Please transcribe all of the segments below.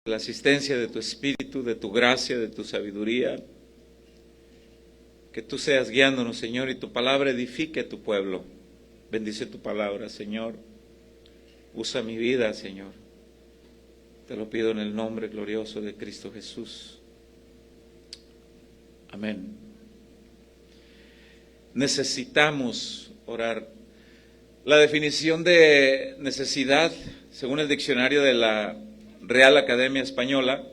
la asistencia de tu Espíritu, de tu gracia, de tu sabiduría. Que tú seas guiándonos, Señor, y tu palabra edifique a tu pueblo. Bendice tu palabra, Señor. Usa mi vida, Señor. Te lo pido en el nombre glorioso de Cristo Jesús. Amén. Necesitamos orar. La definición de necesidad, según el diccionario de la Real Academia Española,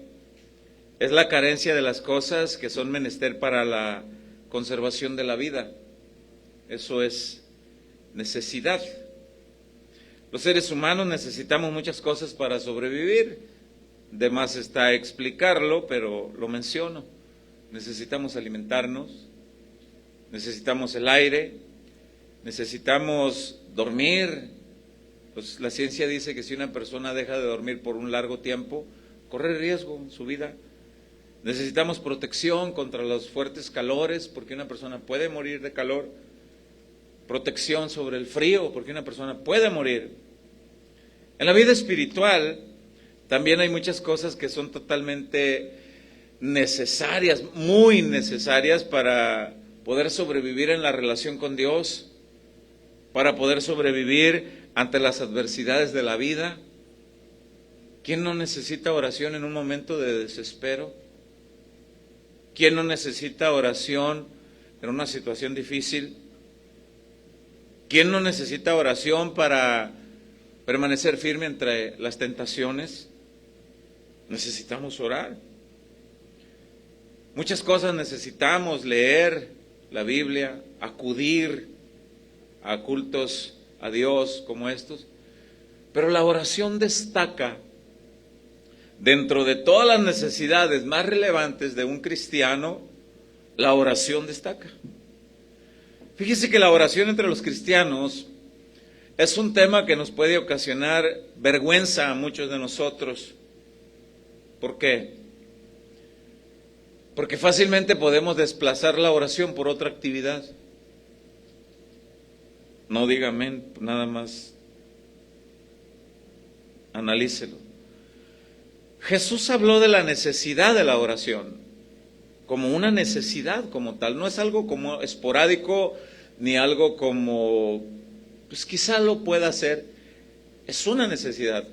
es la carencia de las cosas que son menester para la conservación de la vida. Eso es necesidad. Los seres humanos necesitamos muchas cosas para sobrevivir. De más está explicarlo, pero lo menciono. Necesitamos alimentarnos, necesitamos el aire, necesitamos dormir. Pues la ciencia dice que si una persona deja de dormir por un largo tiempo, corre riesgo en su vida. Necesitamos protección contra los fuertes calores, porque una persona puede morir de calor. Protección sobre el frío, porque una persona puede morir. En la vida espiritual también hay muchas cosas que son totalmente necesarias, muy necesarias para poder sobrevivir en la relación con Dios, para poder sobrevivir ante las adversidades de la vida. ¿Quién no necesita oración en un momento de desespero? ¿Quién no necesita oración en una situación difícil? ¿Quién no necesita oración para permanecer firme entre las tentaciones? Necesitamos orar. Muchas cosas necesitamos: leer la Biblia, acudir a cultos a Dios como estos. Pero la oración destaca dentro de todas las necesidades más relevantes de un cristiano. La oración destaca. Fíjese que la oración entre los cristianos es un tema que nos puede ocasionar vergüenza a muchos de nosotros. ¿Por qué? Porque fácilmente podemos desplazar la oración por otra actividad. No diga amén, nada más analícelo. Jesús habló de la necesidad de la oración, como una necesidad como tal. No es algo como esporádico, ni algo como, pues quizá lo pueda hacer. Es una necesidad.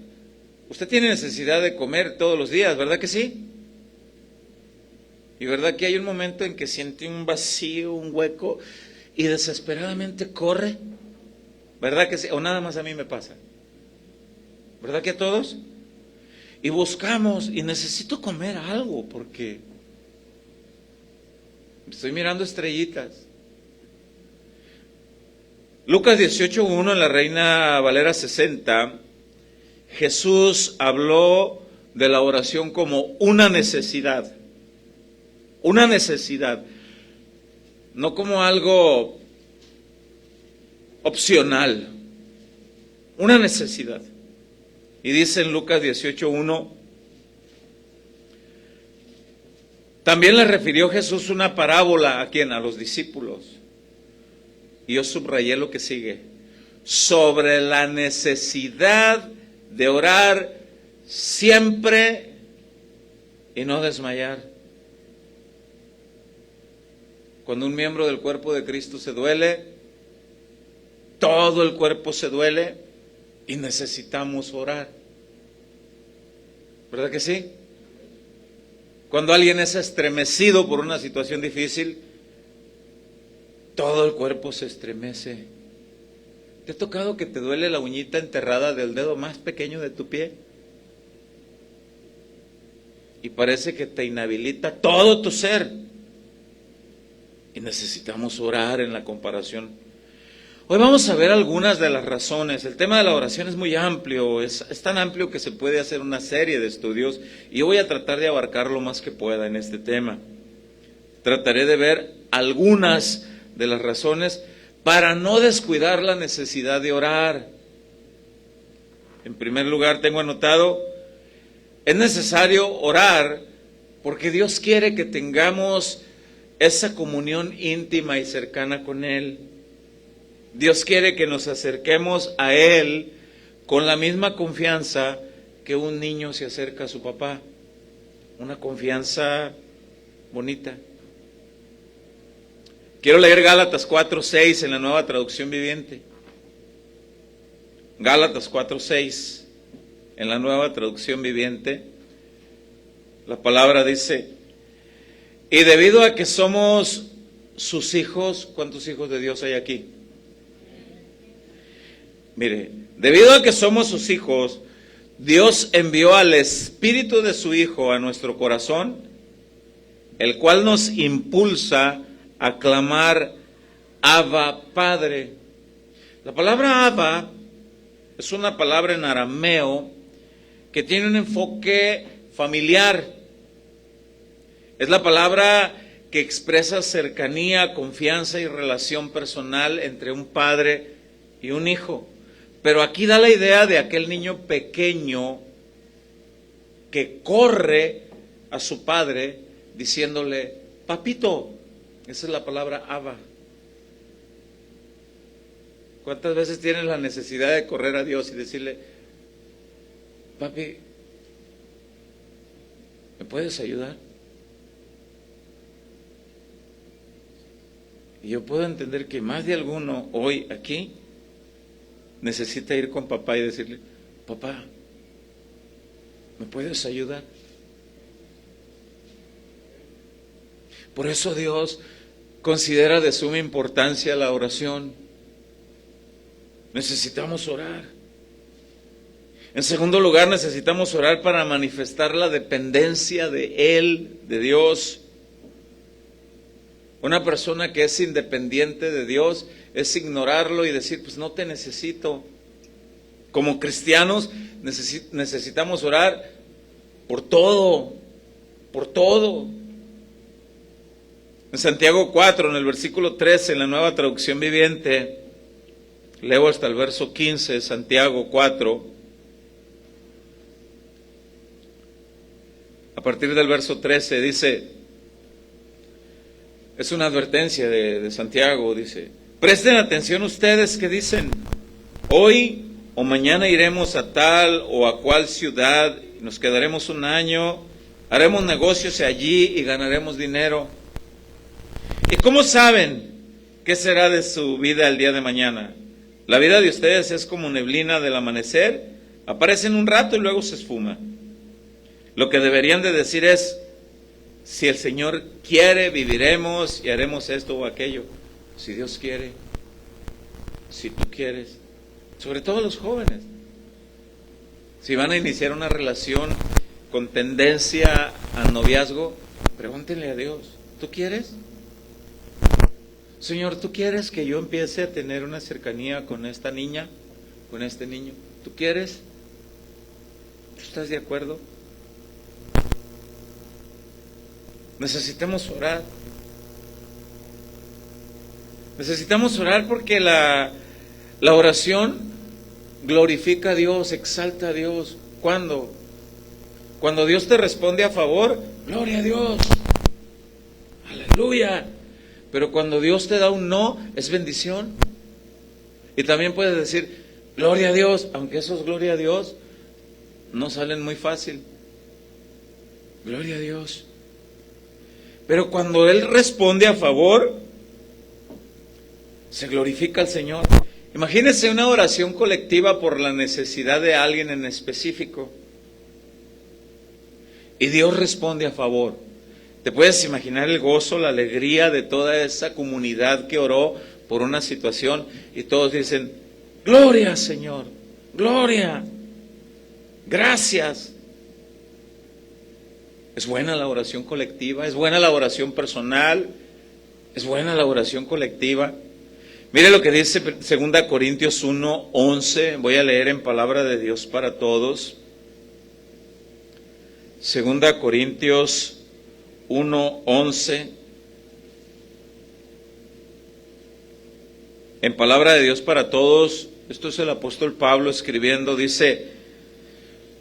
Usted tiene necesidad de comer todos los días, ¿verdad que sí? Y verdad que hay un momento en que siente un vacío, un hueco, y desesperadamente corre. ¿Verdad que sí? O nada más a mí me pasa. ¿Verdad que a todos? Y buscamos, y necesito comer algo, porque estoy mirando estrellitas. Lucas 18:1 en la Reina Valera 60, Jesús habló de la oración como una necesidad. Una necesidad, no como algo opcional, una necesidad. Y dice en Lucas 18:1, también le refirió Jesús una parábola ¿a quién? A los discípulos. Y yo subrayé lo que sigue: sobre la necesidad de orar siempre y no desmayar. Cuando un miembro del cuerpo de Cristo se duele, todo el cuerpo se duele y necesitamos orar. ¿Verdad que sí? Cuando alguien es estremecido por una situación difícil, todo el cuerpo se estremece. ¿Te ha tocado que te duele la uñita enterrada del dedo más pequeño de tu pie? Y parece que te inhabilita todo tu ser. Y necesitamos orar en la comparación. Hoy vamos a ver algunas de las razones. El tema de la oración es muy amplio, es tan amplio que se puede hacer una serie de estudios, y yo voy a tratar de abarcar lo más que pueda en este tema. Trataré de ver algunas de las razones para no descuidar la necesidad de orar. En primer lugar, tengo anotado: es necesario orar porque Dios quiere que tengamos esa comunión íntima y cercana con Él. Dios quiere que nos acerquemos a Él con la misma confianza que un niño se acerca a su papá. Una confianza bonita. Quiero leer Gálatas 4:6 en la Nueva Traducción Viviente. Gálatas 4:6 en la Nueva Traducción Viviente. La palabra dice: y debido a que somos sus hijos, ¿cuántos hijos de Dios hay aquí? Mire, debido a que somos sus hijos, Dios envió al Espíritu de su Hijo a nuestro corazón, el cual nos impulsa a clamar: Abba, Padre. La palabra Abba es una palabra en arameo que tiene un enfoque familiar. Es la palabra que expresa cercanía, confianza y relación personal entre un padre y un hijo. Pero aquí da la idea de aquel niño pequeño que corre a su padre diciéndole: papito. Esa es la palabra Abba. ¿Cuántas veces tienes la necesidad de correr a Dios y decirle: papi, ¿me puedes ayudar? Y yo puedo entender que más de alguno hoy aquí necesita ir con papá y decirle: papá, ¿me puedes ayudar? Por eso Dios considera de suma importancia la oración. Necesitamos orar. En segundo lugar, necesitamos orar para manifestar la dependencia de Él, de Dios. Una persona que es independiente de Dios es ignorarlo y decir: pues no te necesito. Como cristianos necesitamos orar por todo, por todo. En Santiago 4, en el versículo 13, en la Nueva Traducción Viviente, leo hasta el verso 15, Santiago 4. A partir del verso 13 dice, es una advertencia de Santiago, dice: presten atención ustedes que dicen: hoy o mañana iremos a tal o a cual ciudad, nos quedaremos un año, haremos negocios allí y ganaremos dinero. ¿Y cómo saben qué será de su vida el día de mañana? La vida de ustedes es como neblina del amanecer, aparece en un rato y luego se esfuma. Lo que deberían de decir es: si el Señor quiere, viviremos y haremos esto o aquello. Si Dios quiere, si tú quieres, sobre todo los jóvenes. Si van a iniciar una relación con tendencia al noviazgo, pregúntenle a Dios: ¿tú quieres? Señor, ¿tú quieres que yo empiece a tener una cercanía con esta niña, con este niño? ¿Tú quieres? ¿Tú estás de acuerdo? Necesitamos orar. Necesitamos orar porque la oración glorifica a Dios, exalta a Dios. ¿Cuándo? Cuando Dios te responde a favor, gloria a Dios. Aleluya. Pero cuando Dios te da un no, es bendición. Y también puedes decir, gloria a Dios, aunque esos gloria a Dios no salen muy fácil. Gloria a Dios. Pero cuando Él responde a favor, se glorifica al Señor. Imagínense una oración colectiva por la necesidad de alguien en específico. Y Dios responde a favor. ¿Te puedes imaginar el gozo, la alegría de toda esa comunidad que oró por una situación? Y todos dicen, gloria Señor, gloria, gracias. Es buena la oración colectiva, es buena la oración personal, es buena la oración colectiva. Mire lo que dice 2 Corintios 1:11, voy a leer en palabra de Dios para todos. 2 Corintios 1:11. En palabra de Dios para todos, esto es el apóstol Pablo escribiendo, dice: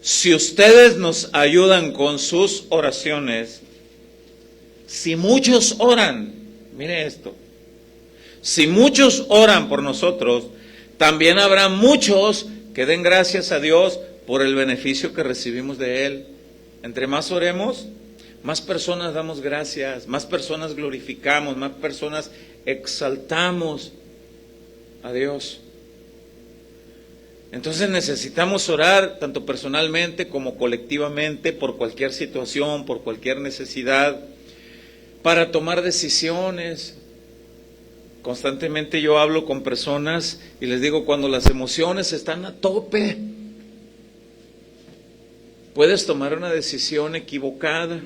si ustedes nos ayudan con sus oraciones, si muchos oran, mire esto, si muchos oran por nosotros, también habrá muchos que den gracias a Dios por el beneficio que recibimos de Él. Entre más oremos, más personas damos gracias, más personas glorificamos, más personas exaltamos a Dios. Entonces necesitamos orar tanto personalmente como colectivamente por cualquier situación, por cualquier necesidad, para tomar decisiones. Constantemente yo hablo con personas y les digo, cuando las emociones están a tope, puedes tomar una decisión equivocada.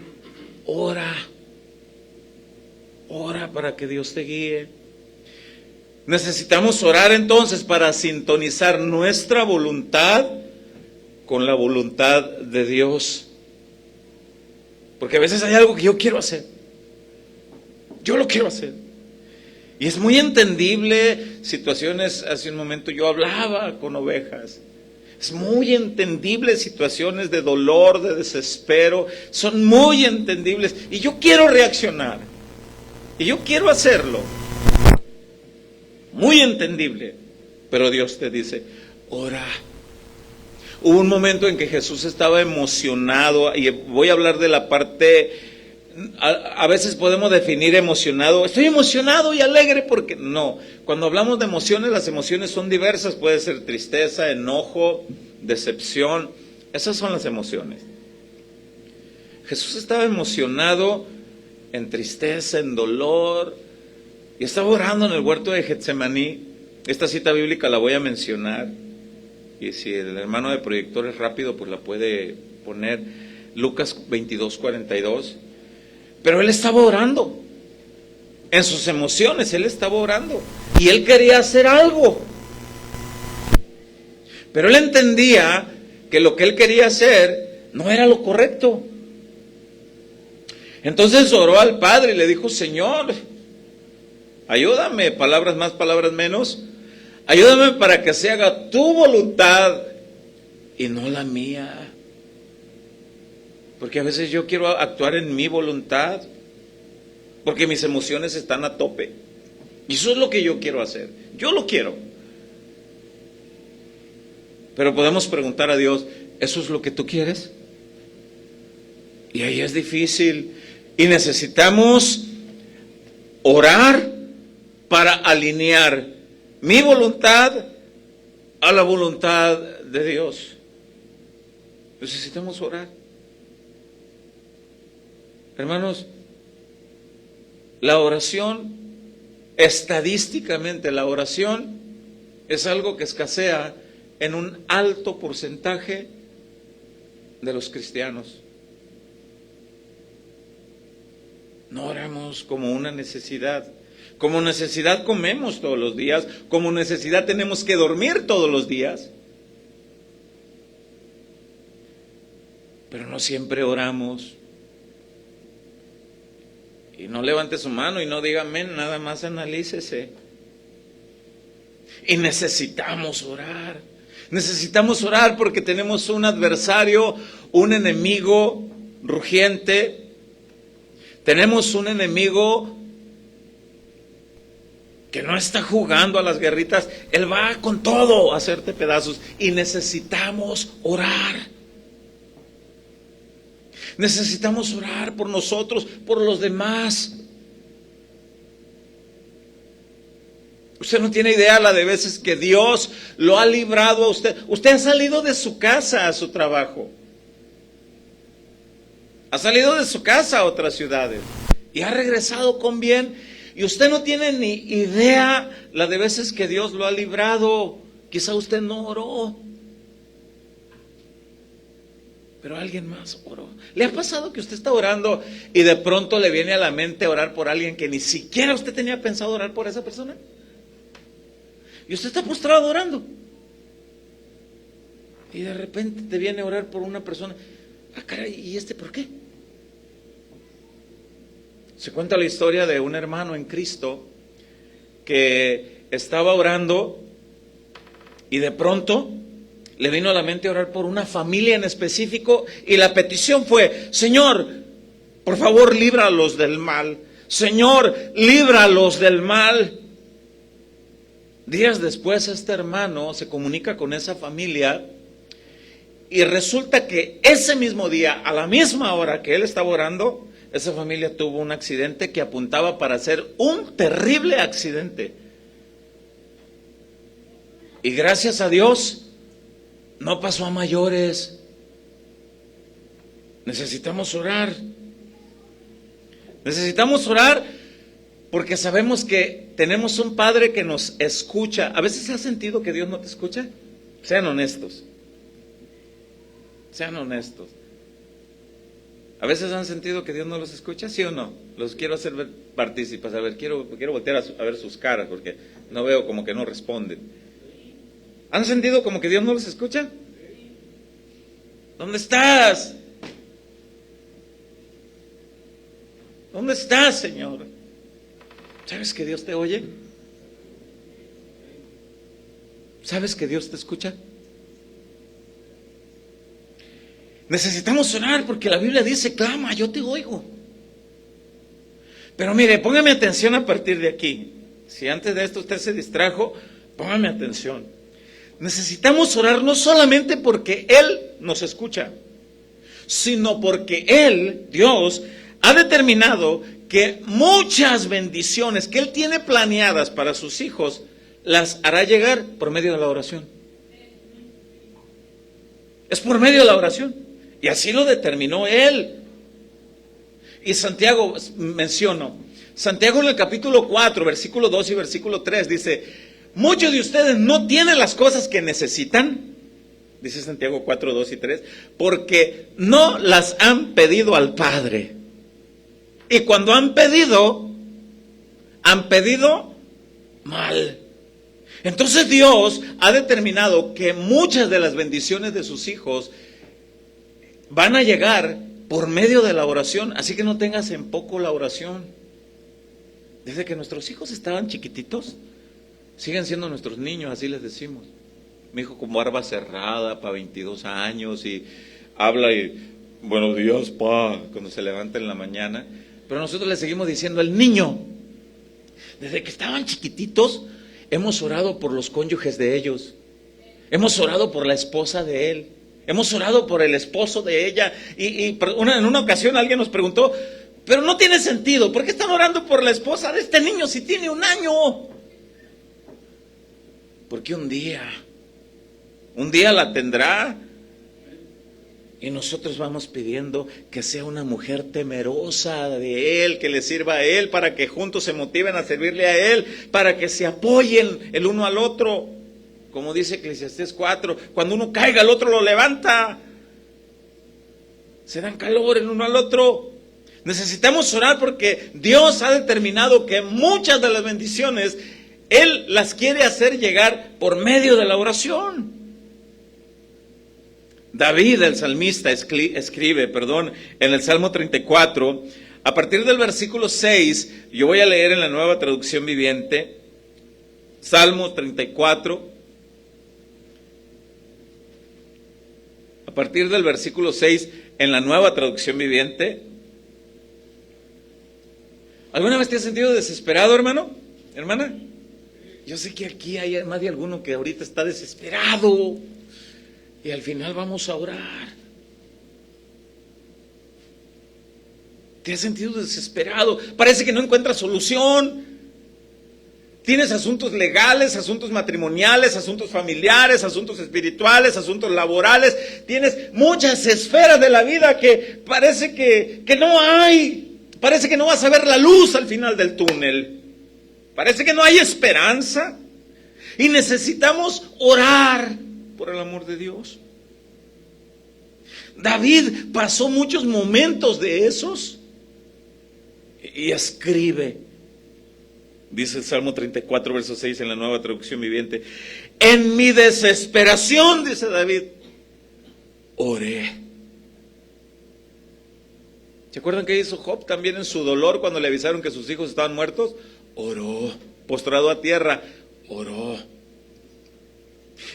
Ora para que Dios te guíe. Necesitamos orar entonces para sintonizar nuestra voluntad con la voluntad de Dios. Porque a veces hay algo que yo quiero hacer. Yo lo quiero hacer. Y es muy entendible situaciones, hace un momento yo hablaba con ovejas. Es muy entendible situaciones de dolor, de desespero, son muy entendibles. Y yo quiero reaccionar. Y yo quiero hacerlo. Muy entendible. Pero Dios te dice, ora. Hubo un momento en que Jesús estaba emocionado, y voy a hablar de la parte, a veces podemos definir emocionado, estoy emocionado y alegre porque no. Cuando hablamos de emociones, las emociones son diversas, puede ser tristeza, enojo, decepción, esas son las emociones. Jesús estaba emocionado en tristeza, en dolor, y estaba orando en el huerto de Getsemaní. Esta cita bíblica la voy a mencionar, y si el hermano de proyector es rápido, pues la puede poner. Lucas 22:42. Pero él estaba orando, en sus emociones, él estaba orando, y él quería hacer algo. Pero él entendía que lo que él quería hacer no era lo correcto. Entonces oró al Padre y le dijo, Señor, ayúdame, palabras más, palabras menos, ayúdame para que se haga tu voluntad y no la mía. Porque a veces yo quiero actuar en mi voluntad, porque mis emociones están a tope. Y eso es lo que yo quiero hacer. Yo lo quiero. Pero podemos preguntar a Dios, ¿eso es lo que tú quieres? Y ahí es difícil. Y necesitamos orar para alinear mi voluntad a la voluntad de Dios. Necesitamos orar. Hermanos, la oración, estadísticamente la oración es algo que escasea en un alto porcentaje de los cristianos. No oramos como una necesidad. Como necesidad comemos todos los días, como necesidad tenemos que dormir todos los días. Pero no siempre oramos. Y no levante su mano y no diga amén, nada más analícese. Y necesitamos orar. Necesitamos orar porque tenemos un adversario, un enemigo rugiente. Tenemos un enemigo que no está jugando a las guerritas. Él va con todo a hacerte pedazos. Y necesitamos orar. Necesitamos orar por nosotros, por los demás. Usted no tiene idea la de veces que Dios lo ha librado a usted. Usted ha salido de su casa a su trabajo. Ha salido de su casa a otras ciudades. Y ha regresado con bien. Y usted no tiene ni idea la de veces que Dios lo ha librado. Quizá usted no oró, pero alguien más oró. ¿Le ha pasado que usted está orando y de pronto le viene a la mente orar por alguien que ni siquiera usted tenía pensado orar por esa persona? Y usted está postrado orando. Y de repente te viene a orar por una persona. Ah, caray, ¿y este por qué? Se cuenta la historia de un hermano en Cristo que estaba orando y de pronto le vino a la mente orar por una familia en específico y la petición fue, Señor, por favor, líbralos del mal. Señor, líbralos del mal. Días después este hermano se comunica con esa familia Y resulta que ese mismo día, a la misma hora que él estaba orando, esa familia tuvo un accidente que apuntaba para ser un terrible accidente. Y gracias a Dios, no pasó a mayores. Necesitamos orar. Necesitamos orar porque sabemos que tenemos un Padre que nos escucha. ¿A veces has sentido que Dios no te escucha? Sean honestos. Sean honestos. ¿A veces han sentido que Dios no los escucha? ¿Sí o no? Los quiero hacer partícipes. A ver, quiero voltear a ver sus caras porque no veo como que no responden. ¿Han sentido como que Dios no los escucha? ¿Dónde estás? ¿Dónde estás, Señor? ¿Sabes que Dios te oye? ¿Sabes que Dios te escucha? Necesitamos orar porque la Biblia dice, clama, yo te oigo. Pero mire, póngame atención a partir de aquí. Si antes de esto usted se distrajo, póngame atención. Necesitamos orar no solamente porque Él nos escucha, sino porque Él, Dios, ha determinado que muchas bendiciones que Él tiene planeadas para sus hijos, las hará llegar por medio de la oración. Es por medio de la oración. Y así lo determinó Él. Y Santiago, menciono, Santiago en el capítulo 4, versículo 2 y versículo 3 dice, muchos de ustedes no tienen las cosas que necesitan, dice Santiago 4, 2 y 3, porque no las han pedido al Padre. Y cuando han pedido mal. Entonces Dios ha determinado que muchas de las bendiciones de sus hijos van a llegar por medio de la oración, así que no tengas en poco la oración. Desde que nuestros hijos estaban chiquititos, siguen siendo nuestros niños, así les decimos. Mi hijo con barba cerrada, para 22 años, y habla y, buenos días, pa, cuando se levanta en la mañana. Pero nosotros le seguimos diciendo el niño. Desde que estaban chiquititos, hemos orado por los cónyuges de ellos. Hemos orado por la esposa de él. Hemos orado por el esposo de ella. En una ocasión alguien nos preguntó, pero no tiene sentido, ¿por qué están orando por la esposa de este niño si tiene 1 año? Porque un día la tendrá. Y nosotros vamos pidiendo que sea una mujer temerosa de Él, que le sirva a Él, para que juntos se motiven a servirle a Él, para que se apoyen el uno al otro. Como dice Eclesiastés 4, cuando uno caiga el otro lo levanta. Se dan calor el uno al otro. Necesitamos orar porque Dios ha determinado que muchas de las bendiciones Él las quiere hacer llegar por medio de la oración. David, el salmista, escribe, en el Salmo 34, a partir del versículo 6, yo voy a leer en la Nueva Traducción Viviente, Salmo 34, a partir del versículo 6, en la Nueva Traducción Viviente. ¿Alguna vez te has sentido desesperado, hermano? ¿Hermana? Yo sé que aquí hay más de alguno que ahorita está desesperado. Y al final vamos a orar. ¿Te has sentido desesperado? Parece que no encuentras solución. Tienes asuntos legales, asuntos matrimoniales, asuntos familiares, asuntos espirituales, asuntos laborales. Tienes muchas esferas de la vida que parece que no hay. Parece que no vas a ver la luz al final del túnel. Parece que no hay esperanza. Y necesitamos orar. Por el amor de Dios. David pasó muchos momentos de esos y escribe, dice el Salmo 34, verso 6 en la Nueva Traducción Viviente, en mi desesperación, dice David, oré. ¿Se acuerdan qué hizo Job también en su dolor cuando le avisaron que sus hijos estaban muertos? Oró, postrado a tierra, oró.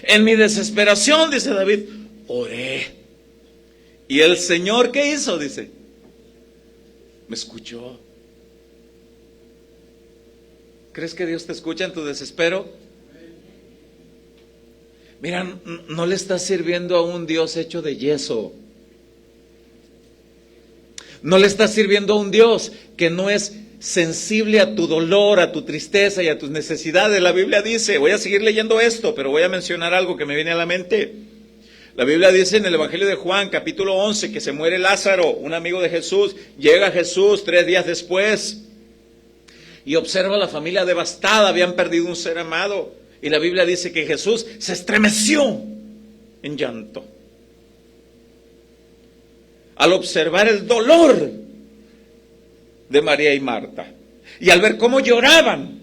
En mi desesperación, dice David, oré. Y el Señor, ¿qué hizo? Dice, me escuchó. ¿Crees que Dios te escucha en tu desespero? Mira, no le estás sirviendo a un Dios hecho de yeso. No le estás sirviendo a un Dios que no es sensible a tu dolor, a tu tristeza y a tus necesidades. La Biblia dice, voy a seguir leyendo esto, pero voy a mencionar algo que me viene a la mente. La Biblia dice en el Evangelio de Juan, capítulo 11, que se muere Lázaro, un amigo de Jesús. Llega Jesús 3 días después y observa a la familia devastada, habían perdido un ser amado. Y la Biblia dice que Jesús se estremeció en llanto al observar el dolor de María y Marta y al ver cómo lloraban.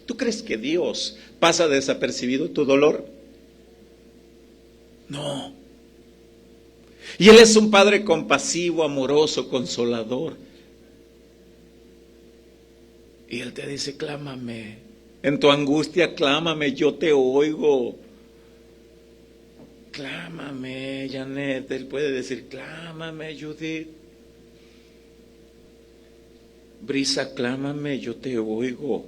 ¿Tú crees que Dios pasa desapercibido tu dolor? No. Y Él es un Padre compasivo, amoroso, consolador. Y Él te dice, clámame. En tu angustia, clámame, yo te oigo. Clámame, Janet. Él puede decir, clámame, Judith. Brisa, clámame, yo te oigo.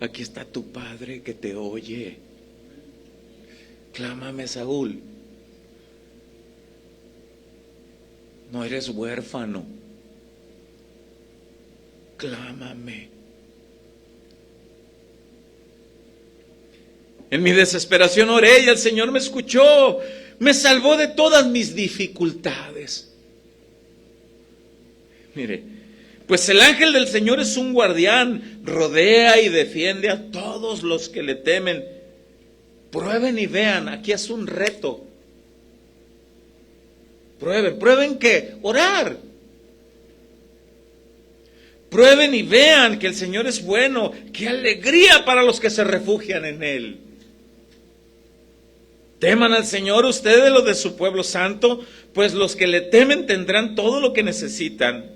Aquí está tu Padre que te oye. Clámame, Saúl. No eres huérfano. Clámame. En mi desesperación oré y el Señor me escuchó. Me salvó de todas mis dificultades. Mire, pues el ángel del Señor es un guardián, rodea y defiende a todos los que le temen. Prueben y vean, aquí es un reto. Prueben que orar. Prueben y vean que el Señor es bueno, qué alegría para los que se refugian en Él. Teman al Señor ustedes, los de su pueblo santo, pues los que le temen tendrán todo lo que necesitan.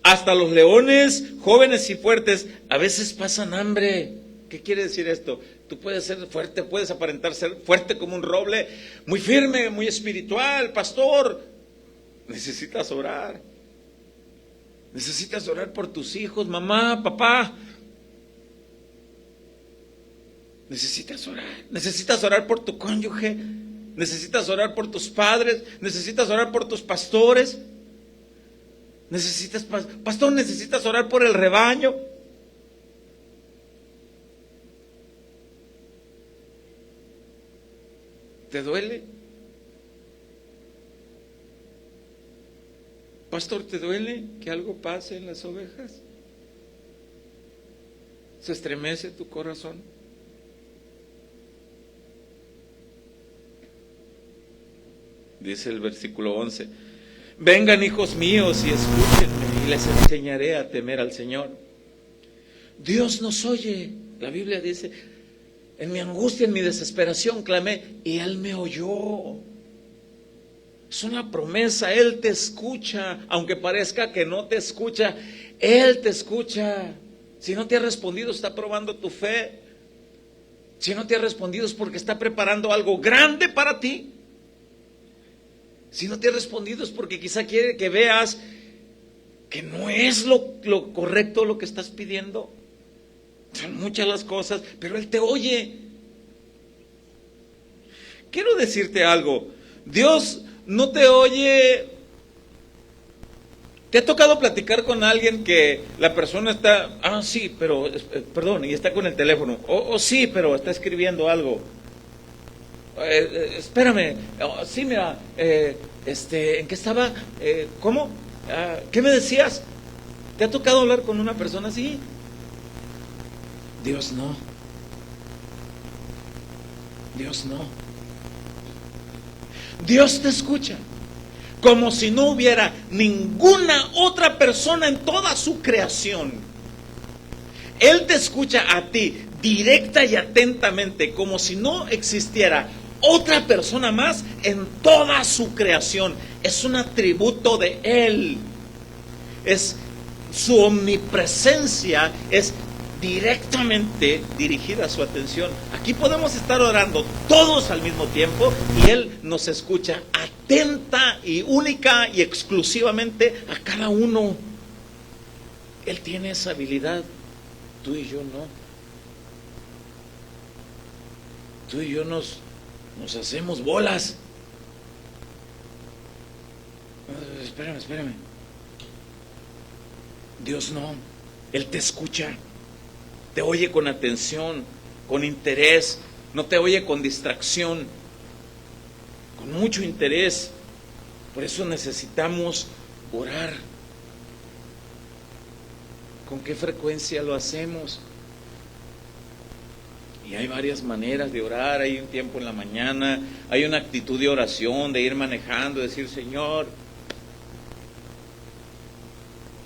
Hasta los leones, jóvenes y fuertes, a veces pasan hambre. ¿Qué quiere decir esto? Tú puedes ser fuerte, puedes aparentar ser fuerte como un roble, muy firme, muy espiritual, pastor. Necesitas orar. Necesitas orar por tus hijos, mamá, papá. Necesitas orar por tu cónyuge. Necesitas orar por tus padres. Necesitas orar por tus pastores. Pastor, necesitas orar por el rebaño. ¿Te duele? Pastor, ¿te duele que algo pase en las ovejas? ¿Se estremece tu corazón? Dice el versículo 11, vengan hijos míos y escúchenme y les enseñaré a temer al Señor. Dios nos oye. La Biblia dice, en mi angustia, en mi desesperación clamé y Él me oyó. Es una promesa, Él te escucha, aunque parezca que no te escucha, Él te escucha. Si no te ha respondido, está probando tu fe. Si no te ha respondido es porque está preparando algo grande para ti. Si no te ha respondido es porque quizá quiere que veas que no es lo correcto lo que estás pidiendo. Son muchas las cosas, pero Él te oye. Quiero decirte algo, Dios no te oye. ¿Te ha tocado platicar con alguien que la persona está, sí, pero, perdón, y está con el teléfono, sí, pero está escribiendo algo? Espérame, sí, mira, ¿en qué estaba? ¿Cómo? ¿Qué me decías? ¿Te ha tocado hablar con una persona así? Dios no. Dios no. Dios te escucha como si no hubiera ninguna otra persona en toda su creación. Él te escucha a ti directa y atentamente, como si no existiera otra persona más en toda su creación. Es un atributo de Él. Es su omnipresencia, es directamente dirigida su atención. Aquí podemos estar orando todos al mismo tiempo y Él nos escucha atenta y única y exclusivamente a cada uno. Él tiene esa habilidad, tú y yo no. tú y yo nos hacemos bolas. Espérame. Dios no, Él te escucha, te oye con atención, con interés, no te oye con distracción, con mucho interés. Por eso necesitamos orar. ¿Con qué frecuencia lo hacemos? Y hay varias maneras de orar. Hay un tiempo en la mañana, hay una actitud de oración, de ir manejando, decir: Señor.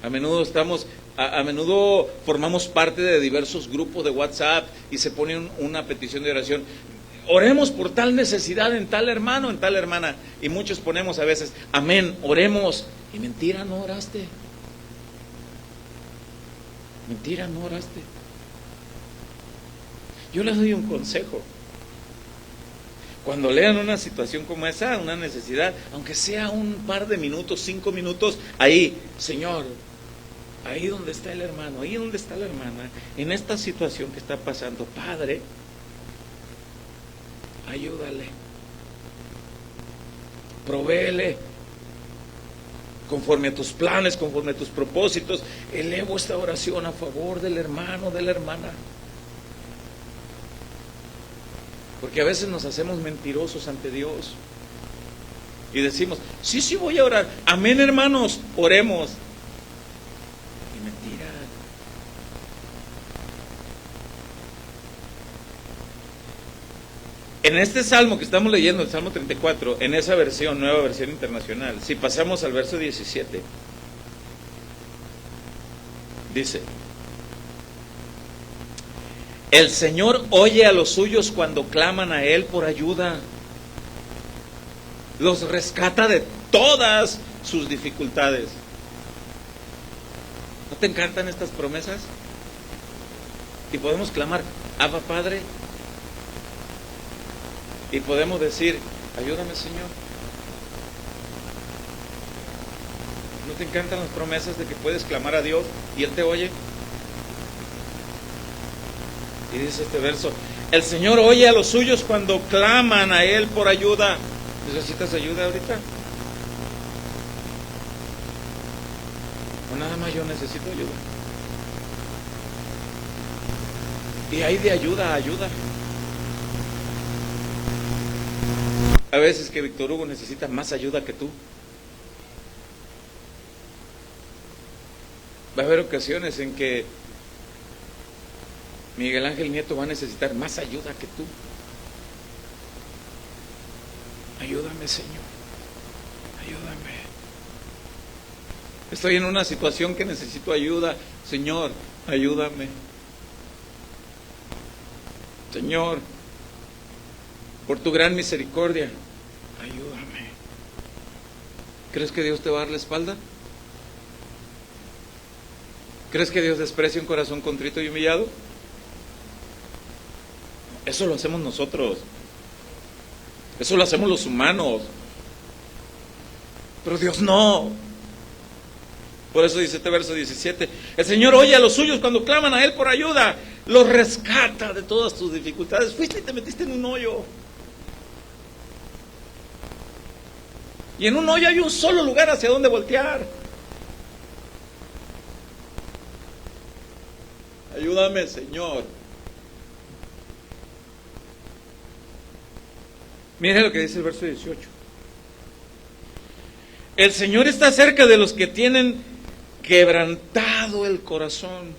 A menudo formamos parte de diversos grupos de WhatsApp y se pone una petición de oración. Oremos por tal necesidad en tal hermano, en tal hermana. Y muchos ponemos a veces: amén, oremos. Y mentira, no oraste. Mentira, no oraste. Yo les doy un consejo. Cuando lean una situación como esa, una necesidad, aunque sea un par de minutos, 5 minutos, ahí: Señor, ahí donde está el hermano, ahí donde está la hermana, en esta situación que está pasando, Padre, ayúdale, provéele, conforme a tus planes, conforme a tus propósitos. Elevo esta oración a favor del hermano, de la hermana. Porque a veces nos hacemos mentirosos ante Dios y decimos: sí, voy a orar, amén, hermanos, oremos. Y mentira. En este salmo que estamos leyendo, el Salmo 34, en esa versión, nueva versión internacional, si pasamos al verso 17, dice: el Señor oye a los suyos cuando claman a Él por ayuda. Los rescata de todas sus dificultades. ¿No te encantan estas promesas? Y podemos clamar: Abba, Padre. Y podemos decir: ayúdame, Señor. ¿No te encantan las promesas de que puedes clamar a Dios y Él te oye? Y dice este verso: el Señor oye a los suyos cuando claman a Él por ayuda. ¿Necesitas ayuda ahorita? O nada más yo necesito ayuda. Y hay de ayuda a ayuda. A veces que Víctor Hugo necesita más ayuda que tú. Va a haber ocasiones en que Miguel Ángel Nieto va a necesitar más ayuda que tú. Ayúdame, Señor. Ayúdame. Estoy en una situación que necesito ayuda. Señor, ayúdame. Señor, por tu gran misericordia, ayúdame. ¿Crees que Dios te va a dar la espalda? ¿Crees que Dios desprecia un corazón contrito y humillado? Eso lo hacemos nosotros. Eso lo hacemos los humanos. Pero Dios no. Por eso dice este verso 17: el Señor oye a los suyos cuando claman a Él por ayuda. Los rescata de todas tus dificultades. Fuiste y te metiste en un hoyo. Y en un hoyo hay un solo lugar hacia donde voltear. Ayúdame, Señor. Mire lo que dice el verso 18. El Señor está cerca de los que tienen quebrantado el corazón.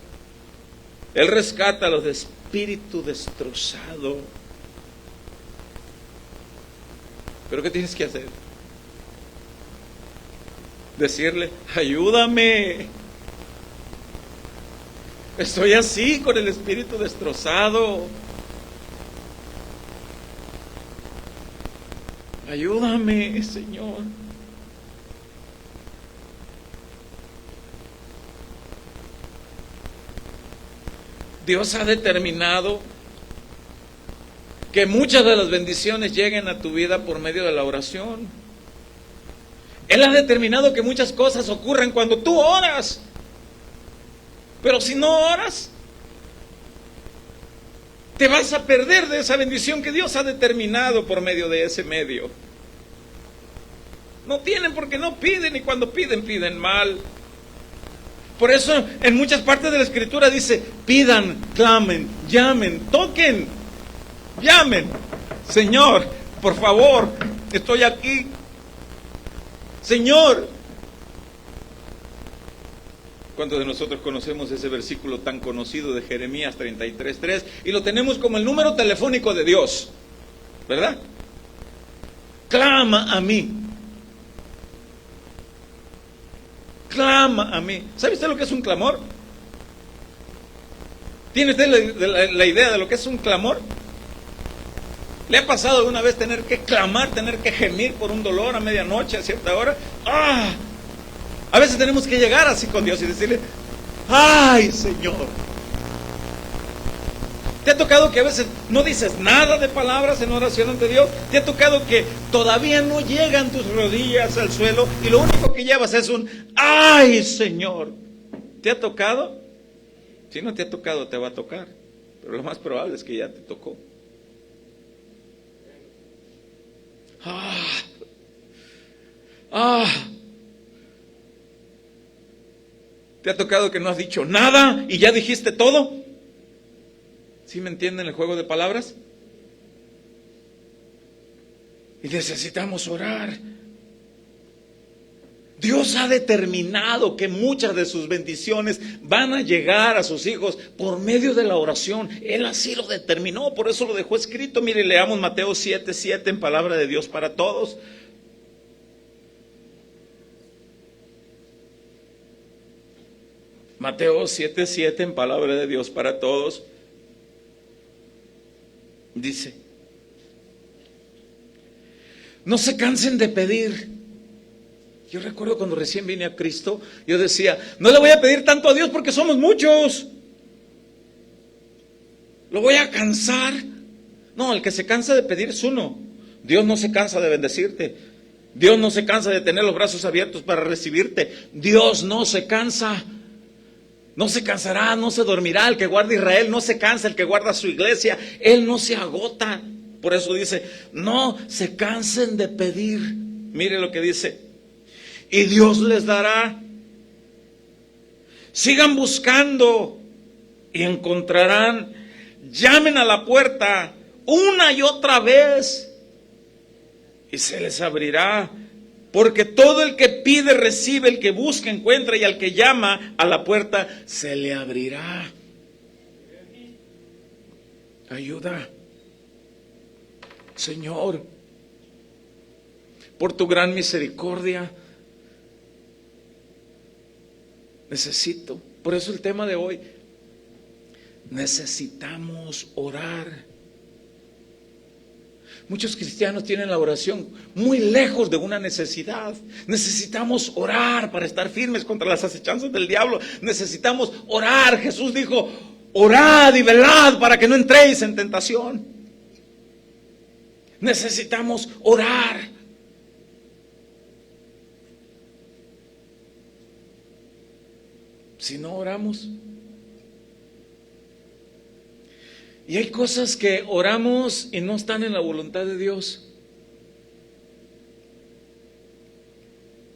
Él rescata a los de espíritu destrozado. ¿Pero qué tienes que hacer? Decirle: ayúdame. Estoy así, con el espíritu destrozado. Ayúdame, Señor. Dios ha determinado que muchas de las bendiciones lleguen a tu vida por medio de la oración. Él ha determinado que muchas cosas ocurren cuando tú oras. Pero si no oras, te vas a perder de esa bendición que Dios ha determinado por medio de ese medio. No tienen porque no piden, y cuando piden, piden mal. Por eso en muchas partes de la Escritura dice: pidan, clamen, llamen, toquen, llamen. Señor, por favor, estoy aquí. Señor. ¿Cuántos de nosotros conocemos ese versículo tan conocido de Jeremías 33:3? Y lo tenemos como el número telefónico de Dios, ¿verdad? Clama a mí. Clama a mí. ¿Sabe usted lo que es un clamor? ¿Tiene usted la idea de lo que es un clamor? ¿Le ha pasado alguna vez tener que clamar, tener que gemir por un dolor a medianoche, a cierta hora? ¡Ah! A veces tenemos que llegar así con Dios y decirle: ¡ay, Señor! ¿Te ha tocado que a veces no dices nada de palabras en oración ante Dios? ¿Te ha tocado que todavía no llegan tus rodillas al suelo y lo único que llevas es un ¡ay, Señor! ¿Te ha tocado? Si no te ha tocado, te va a tocar. Pero lo más probable es que ya te tocó. ¿Te ha tocado que no has dicho nada y ya dijiste todo? ¿Sí me entienden el juego de palabras? Y necesitamos orar. Dios ha determinado que muchas de sus bendiciones van a llegar a sus hijos por medio de la oración. Él así lo determinó, por eso lo dejó escrito. Mire, leamos Mateo 7:7 en palabra de Dios para todos. Mateo 7:7 en palabra de Dios para todos. Dice: no se cansen de pedir. Yo recuerdo cuando recién vine a Cristo, yo decía: no le voy a pedir tanto a Dios porque somos muchos. ¿Lo voy a cansar? No, el que se cansa de pedir es uno. Dios no se cansa de bendecirte. Dios no se cansa de tener los brazos abiertos para recibirte. Dios no se cansa. No se cansará, no se dormirá. El que guarda Israel no se cansa, el que guarda su iglesia, Él no se agota. Por eso dice: no se cansen de pedir. Mire lo que dice: y Dios les dará. Sigan buscando y encontrarán. Llamen a la puerta una y otra vez y se les abrirá. Porque todo el que pide recibe, el que busca encuentra, y al que llama a la puerta se le abrirá. Ayuda, Señor, por tu gran misericordia. Necesito, por eso el tema de hoy, necesitamos orar. Muchos cristianos tienen la oración muy lejos de una necesidad. Necesitamos orar para estar firmes contra las acechanzas del diablo. Necesitamos orar. Jesús dijo: orad y velad para que no entréis en tentación. Necesitamos orar. Si no oramos, y hay cosas que oramos y no están en la voluntad de Dios.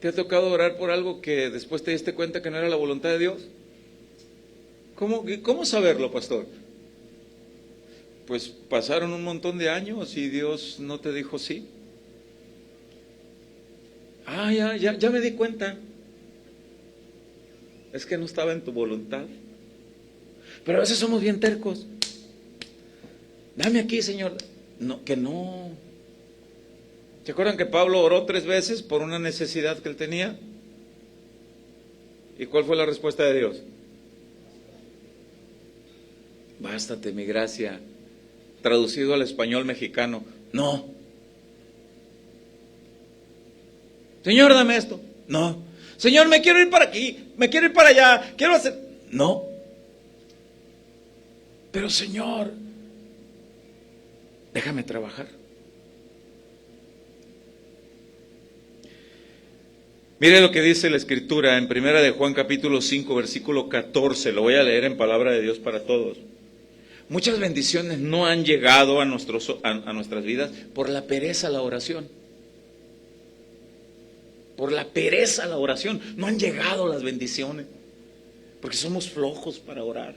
¿Te ha tocado orar por algo que después te diste cuenta que no era la voluntad de Dios? ¿Cómo saberlo, pastor? Pues pasaron un montón de años y Dios no te dijo sí. Ya me di cuenta. Es que no estaba en tu voluntad. Pero a veces somos bien tercos. Dame aquí, Señor. No, que no. ¿Se acuerdan que Pablo oró 3 veces por una necesidad que él tenía? ¿Y cuál fue la respuesta de Dios? Bástate mi gracia. Traducido al español mexicano: no. Señor, dame esto. No. Señor, me quiero ir para aquí, me quiero ir para allá, quiero hacer. No. Pero Señor, déjame trabajar. Mire lo que dice la Escritura en Primera de Juan capítulo 5 versículo 14. Lo voy a leer en palabra de Dios para todos. Muchas bendiciones no han llegado a nuestras vidas por la pereza a la oración. Por la pereza a la oración. No han llegado las bendiciones. Porque somos flojos para orar.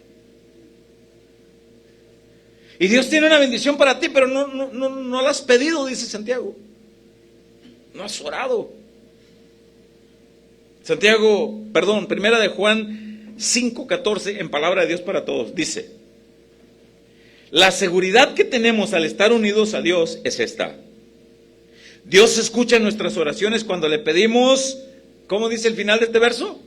Y Dios tiene una bendición para ti, pero no la has pedido, dice Santiago. No has orado. Primera de Juan 5:14, en palabra de Dios para todos, dice: la seguridad que tenemos al estar unidos a Dios es esta: Dios escucha nuestras oraciones cuando le pedimos, ¿cómo dice el final de este verso?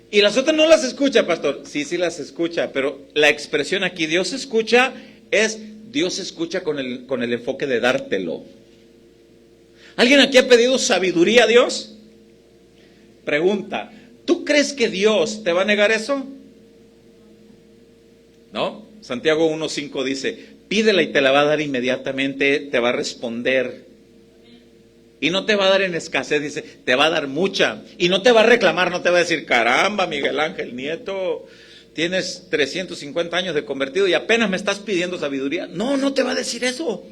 Y las otras no las escucha, pastor. Sí las escucha, pero la expresión aquí, Dios escucha, es Dios escucha con el enfoque de dártelo. ¿Alguien aquí ha pedido sabiduría a Dios? Pregunta, ¿tú crees que Dios te va a negar eso? ¿No? Santiago 1:5 dice, pídela y te la va a dar inmediatamente, te va a responder. Y no te va a dar en escasez, dice, te va a dar mucha. Y no te va a reclamar, no te va a decir, caramba, Miguel Ángel Nieto, tienes 350 años de convertido y apenas me estás pidiendo sabiduría. No te va a decir eso.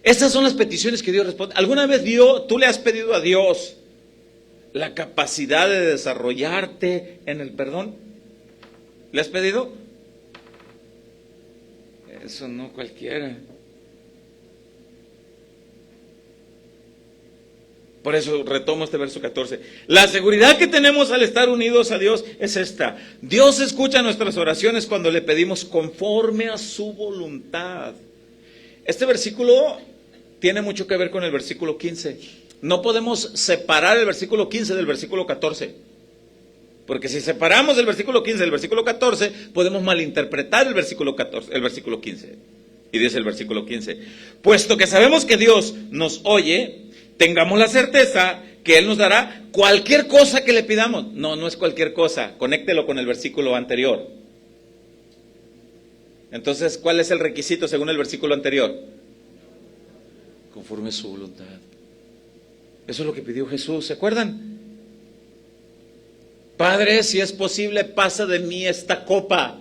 Esas son las peticiones que Dios responde. ¿Alguna vez tú le has pedido a Dios la capacidad de desarrollarte en el perdón? ¿Le has pedido? Eso no cualquiera. Por eso retomo este verso 14. La seguridad que tenemos al estar unidos a Dios es esta: Dios escucha nuestras oraciones cuando le pedimos conforme a su voluntad. Este versículo tiene mucho que ver con el versículo 15. No podemos separar el versículo 15 del versículo 14. Porque si separamos el versículo 15 del versículo 14, podemos malinterpretar el versículo 15. Y dice el versículo 15: puesto que sabemos que Dios nos oye, tengamos la certeza que Él nos dará cualquier cosa que le pidamos. No es cualquier cosa. Conéctelo con el versículo anterior. Entonces, ¿cuál es el requisito según el versículo anterior? Conforme a su voluntad. Eso es lo que pidió Jesús, ¿se acuerdan? Padre, si es posible, pasa de mí esta copa,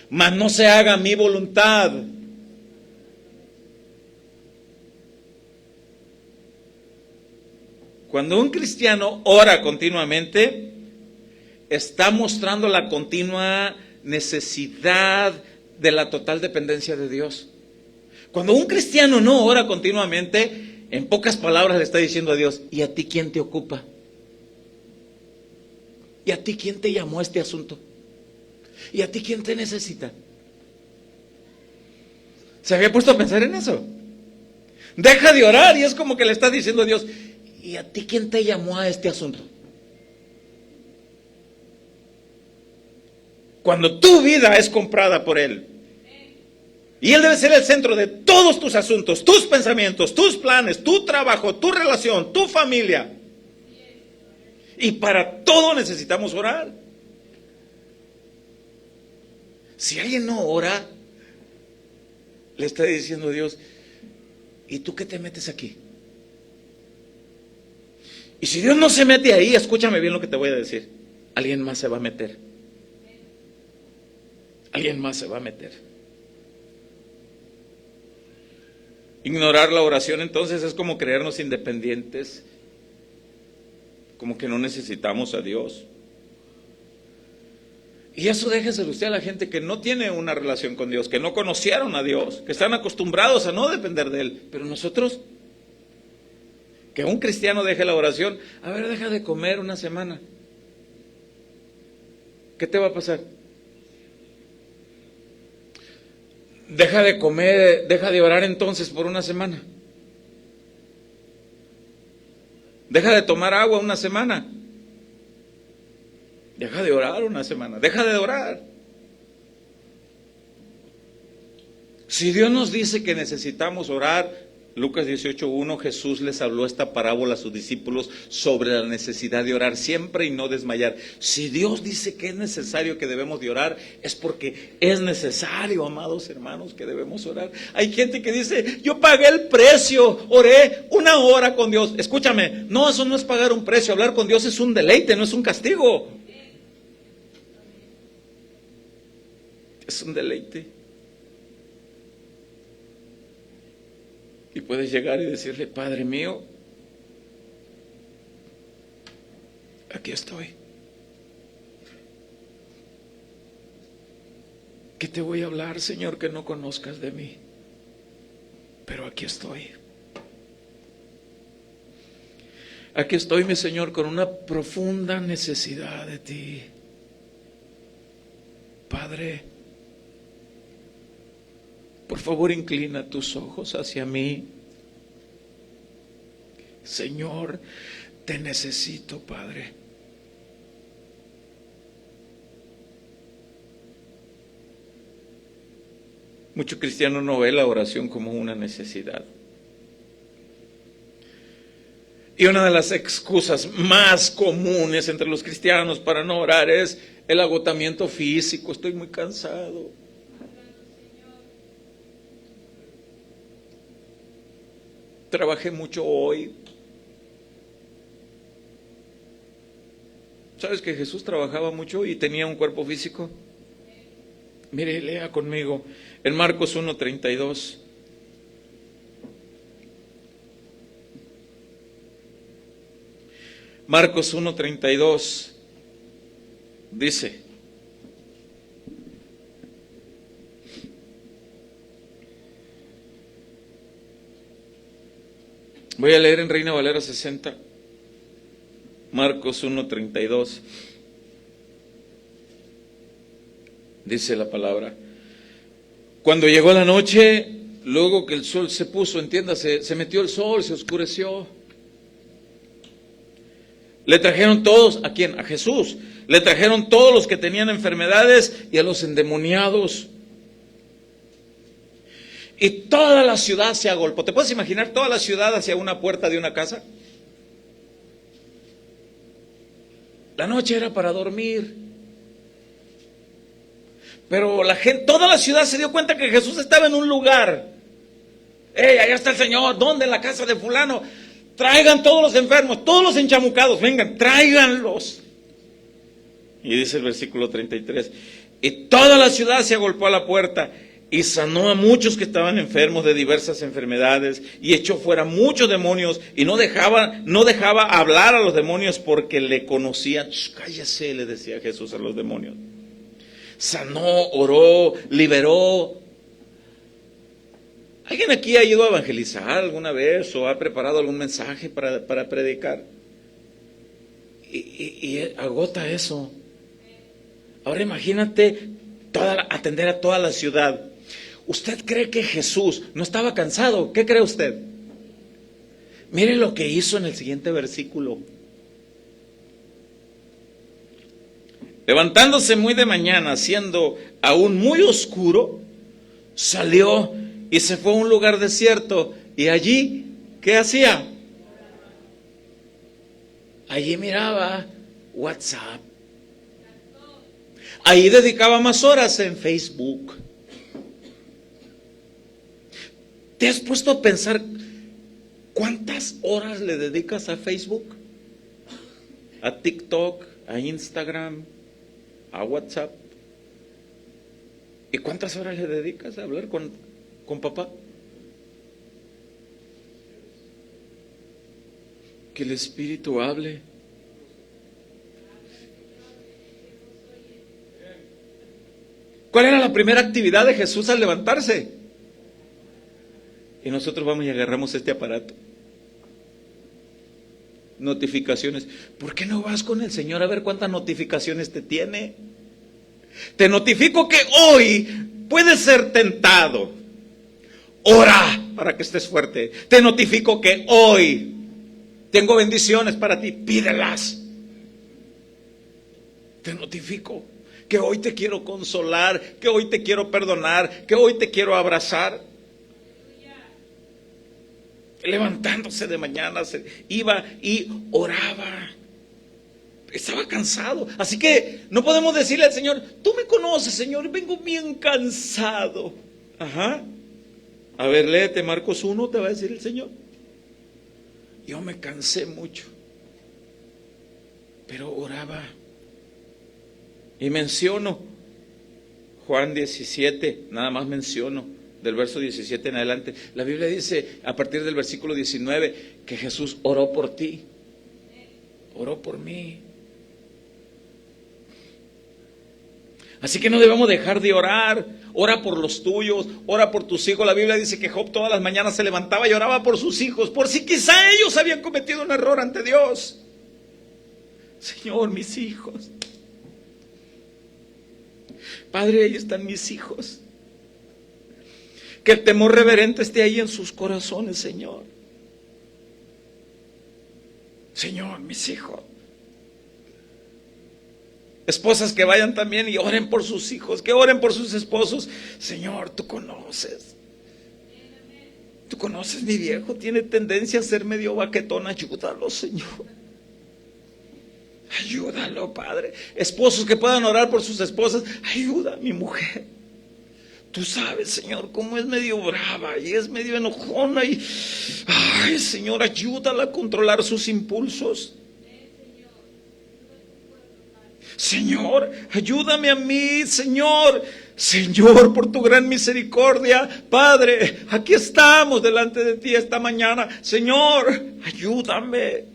mas no se haga mi voluntad. Cuando un cristiano ora continuamente, está mostrando la continua necesidad de la total dependencia de Dios. Cuando un cristiano no ora continuamente, en pocas palabras le está diciendo a Dios, ¿y a ti quién te ocupa? ¿Y a ti quién te llamó a este asunto? ¿Y a ti quién te necesita? ¿Se había puesto a pensar en eso? Deja de orar y es como que le está diciendo a Dios, ¿y a ti quién te llamó a este asunto? Cuando tu vida es comprada por Él, y Él debe ser el centro de todos tus asuntos, tus pensamientos, tus planes, tu trabajo, tu relación, tu familia. Y para todo necesitamos orar. Si alguien no ora, le está diciendo a Dios, ¿y tú qué te metes aquí? Y si Dios no se mete ahí, escúchame bien lo que te voy a decir, alguien más se va a meter. Alguien más se va a meter. Ignorar la oración entonces es como creernos independientes, como que no necesitamos a Dios. Y eso déjeselo usted a la gente que no tiene una relación con Dios, que no conocieron a Dios, que están acostumbrados a no depender de Él. Pero nosotros, que un cristiano deje la oración, a ver, deja de comer una semana. ¿Qué te va a pasar? Deja de comer, deja de orar entonces por una semana. Deja de tomar agua una semana. Deja de orar una semana. Deja de orar. Si Dios nos dice que necesitamos orar, Lucas 18:1, Jesús les habló esta parábola a sus discípulos sobre la necesidad de orar siempre y no desmayar. Si Dios dice que es necesario que debemos de orar, es porque es necesario, amados hermanos, que debemos orar. Hay gente que dice, yo pagué el precio, oré 1 hora con Dios. Escúchame, no, eso no es pagar un precio. Hablar con Dios es un deleite, no es un castigo. Es un deleite. Y puedes llegar y decirle: Padre mío, aquí estoy. ¿Qué te voy a hablar, Señor, que no conozcas de mí? Pero aquí estoy. Aquí estoy, mi Señor, con una profunda necesidad de ti. Padre, por favor, inclina tus ojos hacia mí. Señor, te necesito, Padre. Mucho cristiano no ve la oración como una necesidad. Y una de las excusas más comunes entre los cristianos para no orar es el agotamiento físico. Estoy muy cansado. Trabajé mucho hoy. ¿Sabes que Jesús trabajaba mucho y tenía un cuerpo físico? Mire, lea conmigo en Marcos 1:32. Marcos 1:32 dice: voy a leer en Reina Valera 60. Marcos 1:32. Dice la palabra: cuando llegó la noche, luego que el sol se puso, entiéndase, se metió el sol, se oscureció. Le trajeron todos, ¿a quién? A Jesús. Le trajeron todos los que tenían enfermedades y a los endemoniados. Y toda la ciudad se agolpó. ¿Te puedes imaginar toda la ciudad hacia una puerta de una casa? La noche era para dormir. Pero la gente, toda la ciudad se dio cuenta que Jesús estaba en un lugar. ¡Ey, allá está el Señor! ¿Dónde? En la casa de fulano. Traigan todos los enfermos, todos los enchamucados, vengan, tráiganlos. Y dice el versículo 33, y toda la ciudad se agolpó a la puerta y sanó a muchos que estaban enfermos de diversas enfermedades y echó fuera muchos demonios y no dejaba hablar a los demonios porque le conocían. Cállese, le decía Jesús a los demonios. Sanó, oró, liberó. ¿Alguien aquí ha ido a evangelizar alguna vez o ha preparado algún mensaje para predicar? Y agota eso. Ahora imagínate atender a toda la ciudad. ¿Usted cree que Jesús no estaba cansado? ¿Qué cree usted? Mire lo que hizo en el siguiente versículo. Levantándose muy de mañana, siendo aún muy oscuro, salió y se fue a un lugar desierto. Y allí, ¿qué hacía? Allí miraba WhatsApp. Ahí dedicaba más horas en Facebook. ¿Te has puesto a pensar cuántas horas le dedicas a Facebook? A TikTok, a Instagram, a WhatsApp. ¿Y cuántas horas le dedicas a hablar con papá? Que el Espíritu hable. ¿Cuál era la primera actividad de Jesús al levantarse? Y nosotros vamos y agarramos este aparato. Notificaciones. ¿Por qué no vas con el Señor a ver cuántas notificaciones te tiene? Te notifico que hoy puedes ser tentado. Ora para que estés fuerte. Te notifico que hoy tengo bendiciones para ti. Pídelas. Te notifico que hoy te quiero consolar, que hoy te quiero perdonar, que hoy te quiero abrazar. Levantándose de mañana, iba y oraba. Estaba cansado. Así que no podemos decirle al Señor: tú me conoces, Señor, vengo bien cansado. Ajá. A ver, léete Marcos 1, te va a decir el Señor. Yo me cansé mucho, pero oraba. Y menciono Juan 17, nada más menciono, del verso 17 en adelante. La Biblia dice, a partir del versículo 19, que Jesús oró por ti, oró por mí. Así que no debemos dejar de orar. Ora por los tuyos, ora por tus hijos. La Biblia dice que Job todas las mañanas se levantaba y oraba por sus hijos, por si quizá ellos habían cometido un error ante Dios. Señor, mis hijos. Padre, ahí están mis hijos. Que el temor reverente esté ahí en sus corazones, Señor. Señor, mis hijos. Esposas que vayan también y oren por sus hijos, que oren por sus esposos. Señor, tú conoces. Tú conoces, mi viejo, tiene tendencia a ser medio baquetón. Ayúdalo, Señor. Ayúdalo, Padre. Esposos que puedan orar por sus esposas. Ayuda a mi mujer. Tú sabes, Señor, cómo es medio brava y es medio enojona. Ay, Señor, ayúdala a controlar sus impulsos. Señor, ayúdame a mí, Señor. Señor, por tu gran misericordia, Padre, aquí estamos delante de ti esta mañana. Señor, ayúdame.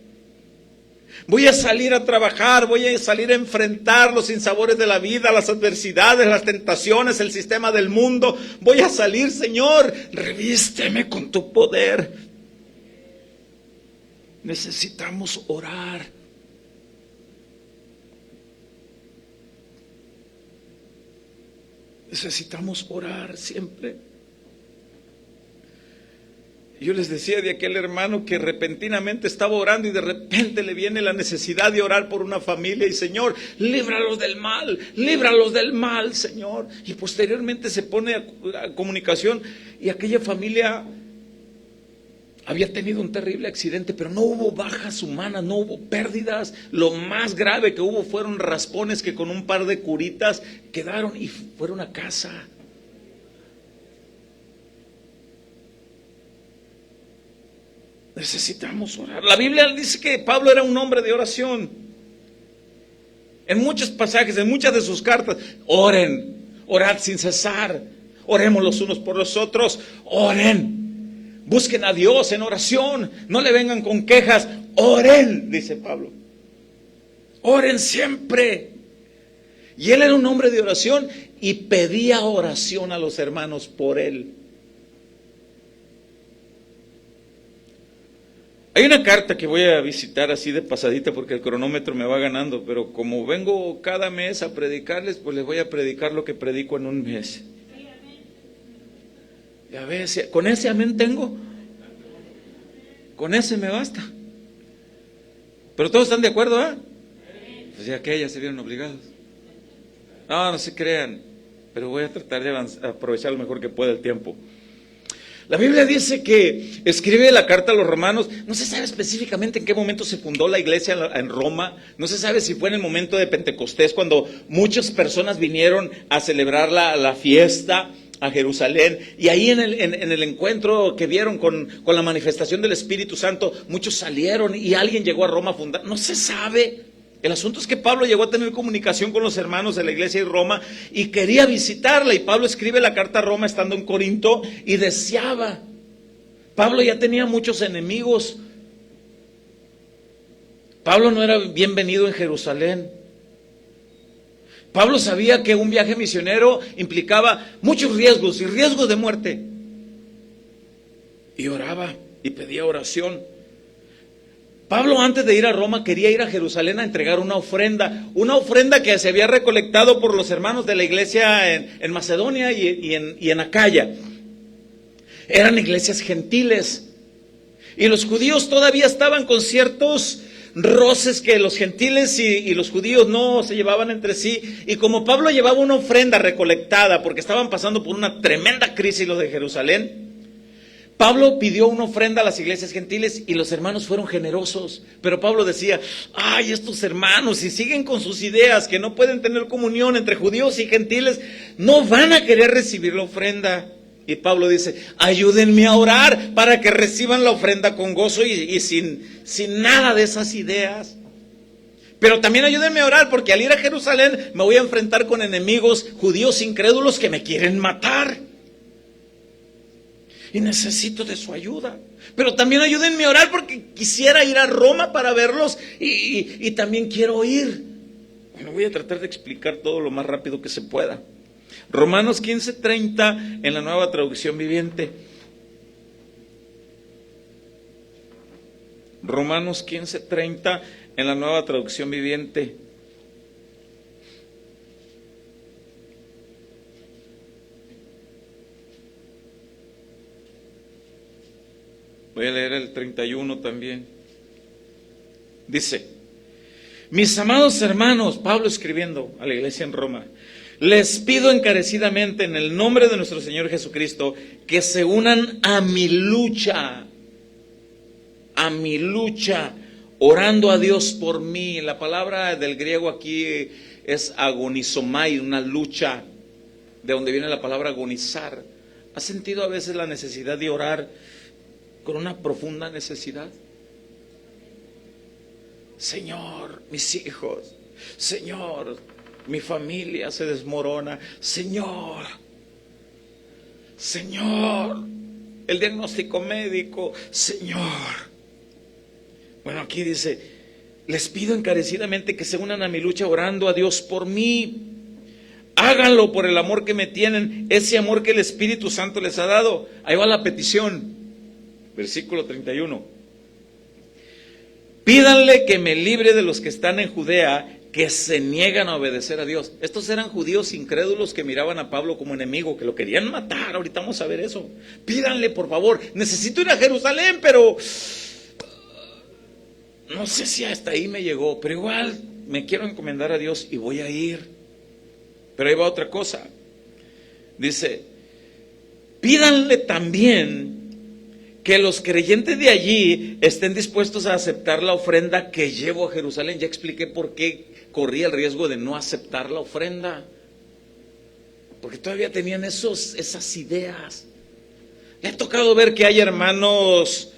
Voy a salir a trabajar, voy a salir a enfrentar los sinsabores de la vida, las adversidades, las tentaciones, el sistema del mundo. Voy a salir, Señor, revísteme con tu poder. Necesitamos orar. Necesitamos orar siempre. Yo les decía de aquel hermano que repentinamente estaba orando y de repente le viene la necesidad de orar por una familia y Señor, líbralos del mal, Señor. Y posteriormente se pone a comunicación y aquella familia había tenido un terrible accidente, pero no hubo bajas humanas, no hubo pérdidas. Lo más grave que hubo fueron raspones que con un par de curitas quedaron y fueron a casa. Necesitamos orar. La Biblia dice que Pablo era un hombre de oración. En muchos pasajes, en muchas de sus cartas, oren, orad sin cesar, oremos los unos por los otros, oren. Busquen a Dios en oración, no le vengan con quejas, oren, dice Pablo. Oren siempre. Y él era un hombre de oración y pedía oración a los hermanos por él. Hay una carta que voy a visitar así de pasadita porque el cronómetro me va ganando, pero como vengo cada mes a predicarles, pues les voy a predicar lo que predico en un mes. Ya ves, con ese amén tengo. Con ese me basta. Pero todos están de acuerdo, ¿ah? Pues ya que ellas se vieron obligados. No se crean. Pero voy a tratar de aprovechar lo mejor que pueda el tiempo. La Biblia dice que escribe la carta a los romanos. No se sabe específicamente en qué momento se fundó la iglesia en Roma. No se sabe si fue en el momento de Pentecostés, cuando muchas personas vinieron a celebrar la fiesta a Jerusalén, y ahí en el encuentro que vieron con la manifestación del Espíritu Santo, muchos salieron y alguien llegó a Roma a fundar. No se sabe. El asunto es que Pablo llegó a tener comunicación con los hermanos de la iglesia de Roma y quería visitarla, y Pablo escribe la carta a Roma estando en Corinto y deseaba. Pablo ya tenía muchos enemigos. Pablo no era bienvenido en Jerusalén. Pablo sabía que un viaje misionero implicaba muchos riesgos y riesgos de muerte. Y oraba y pedía oración. Pablo, antes de ir a Roma, quería ir a Jerusalén a entregar una ofrenda que se había recolectado por los hermanos de la iglesia en Macedonia y en Acaya. Eran iglesias gentiles. Y los judíos todavía estaban con ciertos roces que los gentiles y los judíos no se llevaban entre sí. Y como Pablo llevaba una ofrenda recolectada, porque estaban pasando por una tremenda crisis los de Jerusalén, Pablo pidió una ofrenda a las iglesias gentiles y los hermanos fueron generosos. Pero Pablo decía, ay, estos hermanos, si siguen con sus ideas que no pueden tener comunión entre judíos y gentiles, no van a querer recibir la ofrenda. Y Pablo dice, ayúdenme a orar para que reciban la ofrenda con gozo y sin nada de esas ideas. Pero también ayúdenme a orar, porque al ir a Jerusalén me voy a enfrentar con enemigos judíos incrédulos que me quieren matar. Y necesito de su ayuda. Pero también ayúdenme a orar, porque quisiera ir a Roma para verlos y también quiero ir. Bueno, voy a tratar de explicar todo lo más rápido que se pueda. Romanos 15:30 en la Nueva Traducción Viviente. Romanos 15:30 en la Nueva Traducción Viviente. Voy a leer el 31 también. Dice: mis amados hermanos, Pablo escribiendo a la iglesia en Roma, les pido encarecidamente en el nombre de nuestro Señor Jesucristo que se unan a mi lucha, orando a Dios por mí. La palabra del griego aquí es agonizomai, una lucha, de donde viene la palabra agonizar. ¿Has sentido a veces la necesidad de orar con una profunda necesidad? Señor, mis hijos, Señor, mi familia se desmorona, Señor, el diagnóstico médico, Señor. Bueno, aquí dice: les pido encarecidamente que se unan a mi lucha orando a Dios por mí. Háganlo por el amor que me tienen, ese amor que el Espíritu Santo les ha dado. Ahí va la petición, versículo 31. Pídanle que me libre de los que están en Judea, que se niegan a obedecer a Dios. Estos eran judíos incrédulos que miraban a Pablo como enemigo, que lo querían matar. Ahorita vamos a ver eso. Pídanle, por favor, necesito ir a Jerusalén, pero no sé si hasta ahí me llegó, pero igual me quiero encomendar a Dios y voy a ir. Pero ahí va otra cosa. Dice: pídanle también que los creyentes de allí estén dispuestos a aceptar la ofrenda que llevo a Jerusalén. Ya expliqué por qué corría el riesgo de no aceptar la ofrenda. Porque todavía tenían esas ideas. Le ha tocado ver que hay hermanos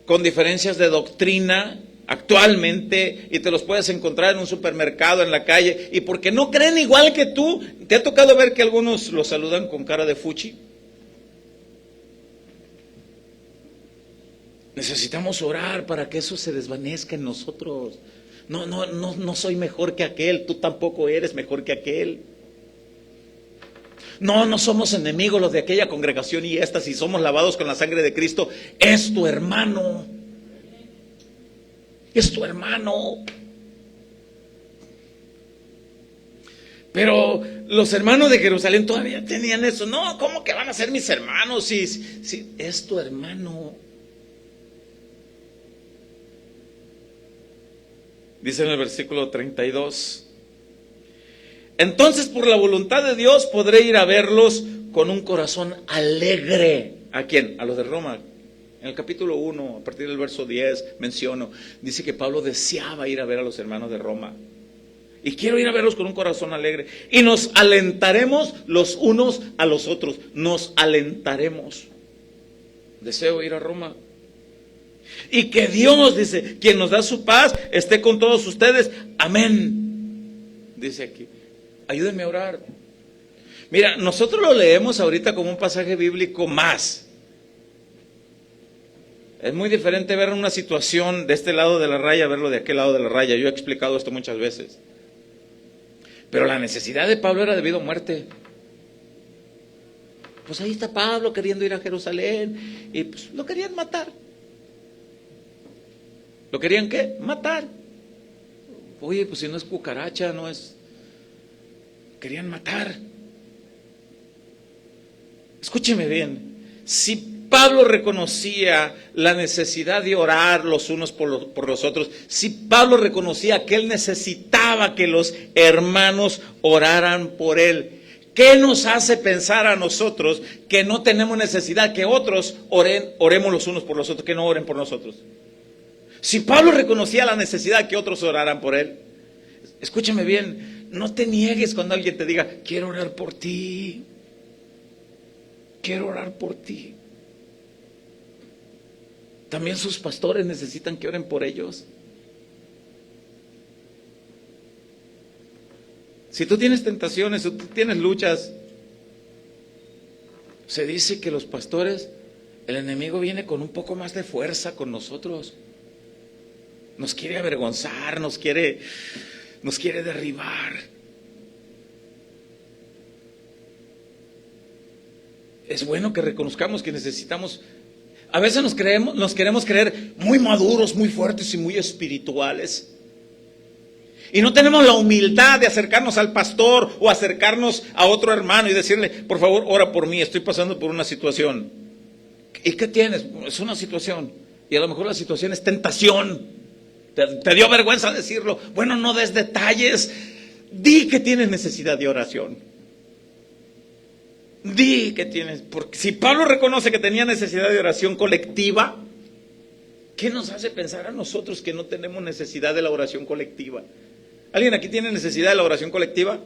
con diferencias de doctrina actualmente, y te los puedes encontrar en un supermercado, en la calle, y porque no creen igual que tú, ¿te ha tocado ver que algunos los saludan con cara de fuchi? Necesitamos orar para que eso se desvanezca en nosotros. No soy mejor que aquel, tú tampoco eres mejor que aquel. No somos enemigos los de aquella congregación y esta, si somos lavados con la sangre de Cristo, es tu hermano. Es tu hermano. Pero los hermanos de Jerusalén todavía tenían eso. No, ¿cómo que van a ser mis hermanos? Si es tu hermano. Dice en el versículo 32: entonces por la voluntad de Dios podré ir a verlos con un corazón alegre. ¿A quién? A los de Roma. En el capítulo 1, a partir del verso 10, dice que Pablo deseaba ir a ver a los hermanos de Roma. Y quiero ir a verlos con un corazón alegre. Y nos alentaremos los unos a los otros. Nos alentaremos. Deseo ir a Roma. Y que Dios, dice, quien nos da su paz, esté con todos ustedes. Amén. Dice aquí. Ayúdenme a orar. Mira, nosotros lo leemos ahorita como un pasaje bíblico más. Es muy diferente ver una situación de este lado de la raya, verlo de aquel lado de la raya. Yo he explicado esto muchas veces. Pero la necesidad de Pablo era de vida o muerte. Pues ahí está Pablo queriendo ir a Jerusalén y pues lo querían matar. ¿Lo querían qué? Matar. Oye, pues si no es cucaracha, no es... Querían matar. Escúcheme bien. Si Pablo reconocía la necesidad de orar los unos por los otros, si Pablo reconocía que él necesitaba que los hermanos oraran por él, ¿qué nos hace pensar a nosotros que no tenemos necesidad que otros oremos los unos por los otros, que no oren por nosotros? Si Pablo reconocía la necesidad que otros oraran por él, escúchame bien, no te niegues cuando alguien te diga, quiero orar por ti, quiero orar por ti. También sus pastores necesitan que oren por ellos. Si tú tienes tentaciones, si tú tienes luchas, se dice que los pastores, el enemigo viene con un poco más de fuerza con nosotros. Nos quiere avergonzar, nos quiere derribar. Es bueno que reconozcamos que necesitamos. A veces nos queremos creer muy maduros, muy fuertes y muy espirituales. Y no tenemos la humildad de acercarnos al pastor o acercarnos a otro hermano y decirle, por favor, ora por mí, estoy pasando por una situación. ¿Y qué tienes? Es una situación. Y a lo mejor la situación es tentación. Te dio vergüenza decirlo. Bueno, no des detalles. Di que tienes necesidad de oración. Di que tienes. Porque si Pablo reconoce que tenía necesidad de oración colectiva, ¿qué nos hace pensar a nosotros que no tenemos necesidad de la oración colectiva? ¿Alguien aquí tiene necesidad de la oración colectiva?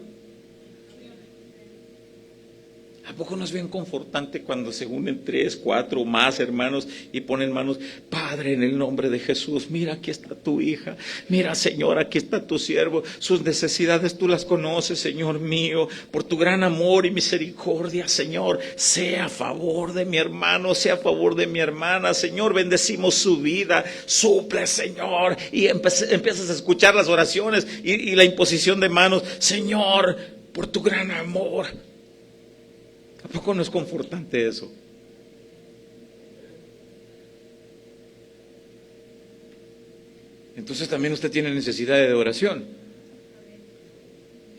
¿A poco no es bien confortante cuando se unen 3, 4 o más hermanos y ponen manos? Padre, en el nombre de Jesús, mira, aquí está tu hija. Mira, Señor, aquí está tu siervo. Sus necesidades tú las conoces, Señor mío. Por tu gran amor y misericordia, Señor, sea a favor de mi hermano, sea a favor de mi hermana. Señor, bendecimos su vida. Suple, Señor. Y empiezas a escuchar las oraciones y la imposición de manos. Señor, por tu gran amor. ¿A poco no es confortante eso? Entonces también usted tiene necesidad de oración.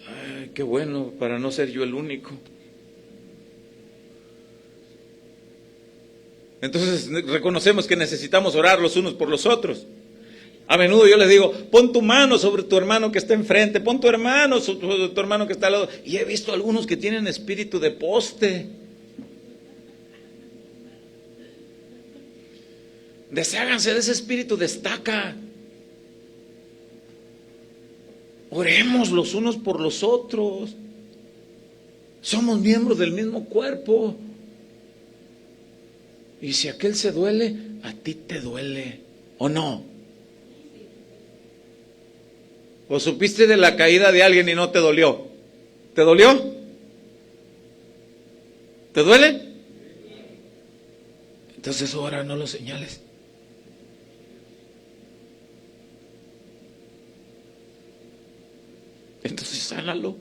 Ay, qué bueno, para no ser yo el único. Entonces reconocemos que necesitamos orar los unos por los otros. A menudo yo les digo, pon tu mano sobre tu hermano que está enfrente, pon tu hermano sobre tu hermano que está al lado. Y he visto algunos que tienen espíritu de poste. Desháganse de ese espíritu de estaca. Oremos los unos por los otros. Somos miembros del mismo cuerpo. Y si aquel se duele, a ti te duele, ¿o no? ¿O supiste de la caída de alguien y no te dolió? ¿Te dolió? ¿Te duele? Entonces ora, no lo señales. Entonces sánalo.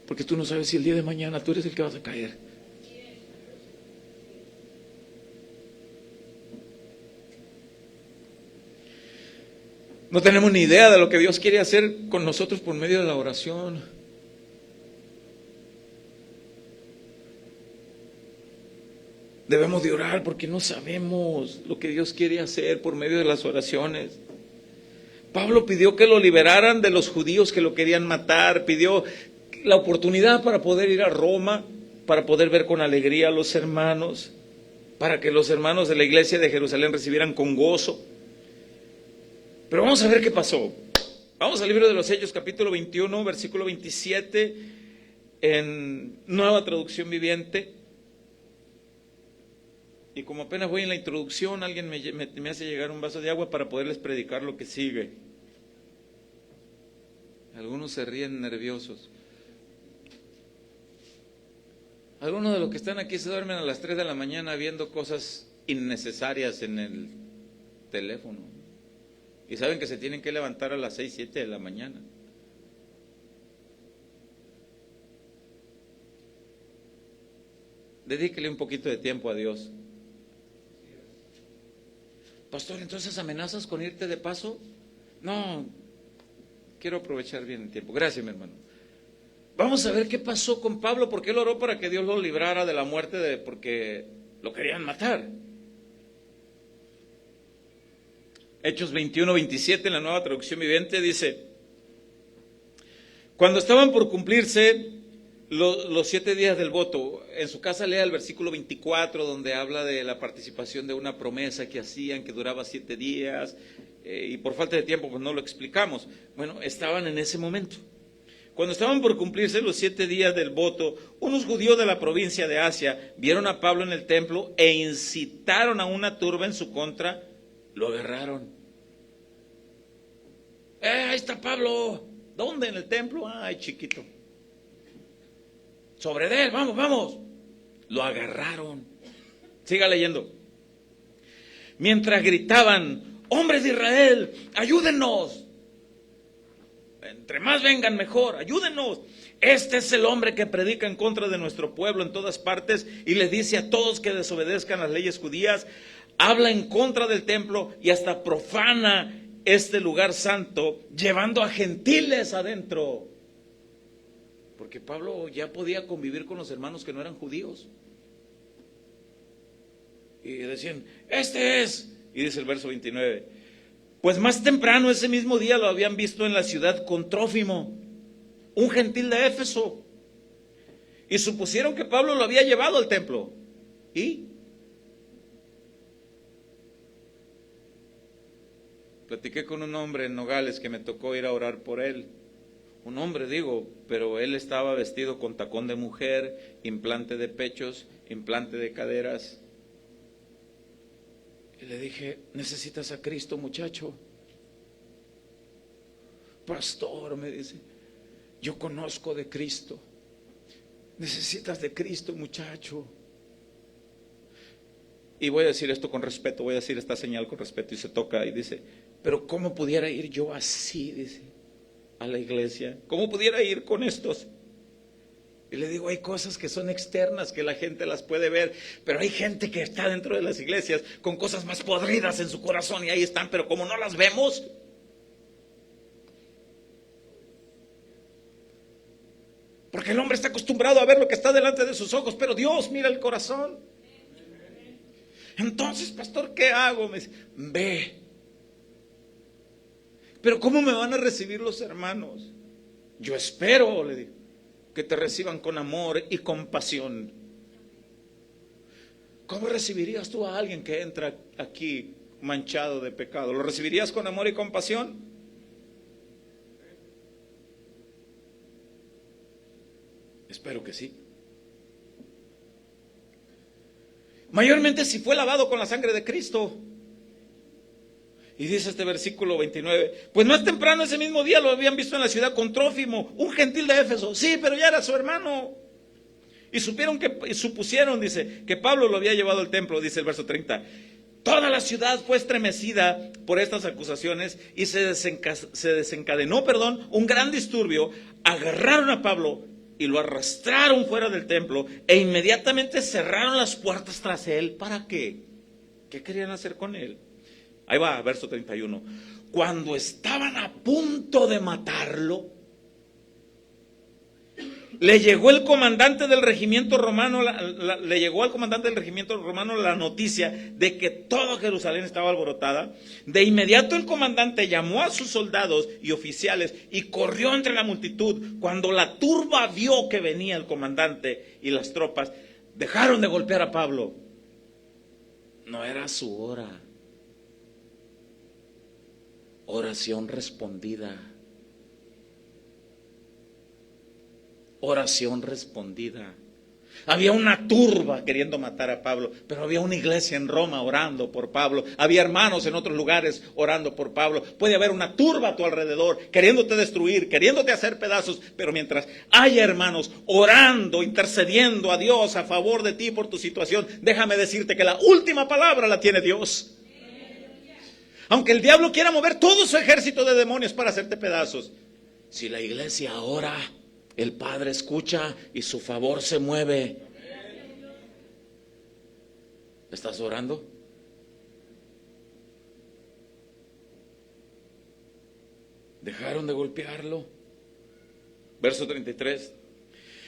Porque tú no sabes si el día de mañana tú eres el que vas a caer. No tenemos ni idea de lo que Dios quiere hacer con nosotros por medio de la oración. Debemos de orar porque no sabemos lo que Dios quiere hacer por medio de las oraciones. Pablo pidió que lo liberaran de los judíos que lo querían matar, pidió la oportunidad para poder ir a Roma, para poder ver con alegría a los hermanos, para que los hermanos de la iglesia de Jerusalén recibieran con gozo. Pero vamos a ver qué pasó. Vamos al libro de los Hechos, capítulo 21, versículo 27, en Nueva Traducción Viviente. Y como apenas voy en la introducción, alguien me hace llegar un vaso de agua para poderles predicar lo que sigue. Algunos se ríen nerviosos. Algunos de los que están aquí se duermen a las 3 de la mañana viendo cosas innecesarias en el teléfono. Y saben que se tienen que levantar a las 6, 7 de la mañana. Dedíquele un poquito de tiempo a Dios. Pastor, ¿entonces amenazas con irte de paso? No, quiero aprovechar bien el tiempo. Gracias, mi hermano. Vamos a ver qué pasó con Pablo, porque él oró para que Dios lo librara de la muerte porque lo querían matar. Hechos 21, 27 en la Nueva Traducción Viviente dice: cuando estaban por cumplirse los 7 días del voto, en su casa lea el versículo 24, donde habla de la participación de una promesa que hacían, que duraba 7 días, y por falta de tiempo pues no lo explicamos. Bueno, estaban en ese momento. Cuando estaban por cumplirse los 7 días del voto, unos judíos de la provincia de Asia vieron a Pablo en el templo e incitaron a una turba en su contra, lo agarraron. Ahí está Pablo, ¿Dónde? En el templo. Ay, chiquito. Sobre de él, vamos, vamos. Lo agarraron. Siga leyendo. Mientras gritaban: hombres de Israel, ayúdennos. Entre más vengan mejor, ayúdennos. Este es el hombre que predica en contra de nuestro pueblo en todas partes y le dice a todos que desobedezcan las leyes judías. Habla en contra del templo y hasta profana este lugar santo, llevando a gentiles adentro. Porque Pablo ya podía convivir con los hermanos que no eran judíos. Y decían: este es. Y dice el verso 29: pues más temprano ese mismo día lo habían visto en la ciudad con Trófimo, un gentil de Éfeso, y supusieron que Pablo lo había llevado al templo. Y platiqué con un hombre en Nogales que me tocó ir a orar por él. Un hombre, digo, pero él estaba vestido con tacón de mujer, implante de pechos, implante de caderas. Y le dije: ¿necesitas a Cristo, muchacho? Pastor, me dice, yo conozco de Cristo. Necesitas de Cristo, muchacho. Y voy a decir esto con respeto, voy a decir esta señal con respeto, y se toca y dice: pero ¿cómo pudiera ir yo así, dice, a la iglesia? ¿Cómo pudiera ir con estos? Y le digo: hay cosas que son externas, que la gente las puede ver, pero hay gente que está dentro de las iglesias con cosas más podridas en su corazón y ahí están, pero como no las vemos. Porque el hombre está acostumbrado a ver lo que está delante de sus ojos, pero Dios mira el corazón. Entonces, pastor, ¿qué hago? Me dice: ve. Pero ¿cómo me van a recibir los hermanos? Yo espero, le digo, que te reciban con amor y compasión. ¿Cómo recibirías tú a alguien que entra aquí manchado de pecado? ¿Lo recibirías con amor y compasión? Espero que sí. Mayormente si fue lavado con la sangre de Cristo. Y dice este versículo 29: pues más temprano ese mismo día lo habían visto en la ciudad con Trófimo, un gentil de Éfeso. Sí, pero ya era su hermano. Y supusieron, dice, que Pablo lo había llevado al templo, dice el verso 30. Toda la ciudad fue estremecida por estas acusaciones y se desencadenó un gran disturbio. Agarraron a Pablo y lo arrastraron fuera del templo e inmediatamente cerraron las puertas tras él. ¿Para qué? ¿Qué querían hacer con él? Ahí va, verso 31. Cuando estaban a punto de matarlo, le llegó al comandante del regimiento romano la noticia de que toda Jerusalén estaba alborotada. De inmediato el comandante llamó a sus soldados y oficiales y corrió entre la multitud. Cuando la turba vio que venía el comandante y las tropas, dejaron de golpear a Pablo. No era su hora. Oración respondida. Oración respondida. Había una turba queriendo matar a Pablo, pero había una iglesia en Roma orando por Pablo. Había hermanos en otros lugares orando por Pablo. Puede haber una turba a tu alrededor queriéndote destruir, queriéndote hacer pedazos, pero mientras haya hermanos orando, intercediendo a Dios a favor de ti por tu situación, déjame decirte que la última palabra la tiene Dios. Aunque el diablo quiera mover todo su ejército de demonios para hacerte pedazos, si la iglesia ora, el Padre escucha y su favor se mueve. ¿Estás orando? Dejaron de golpearlo. Verso 33.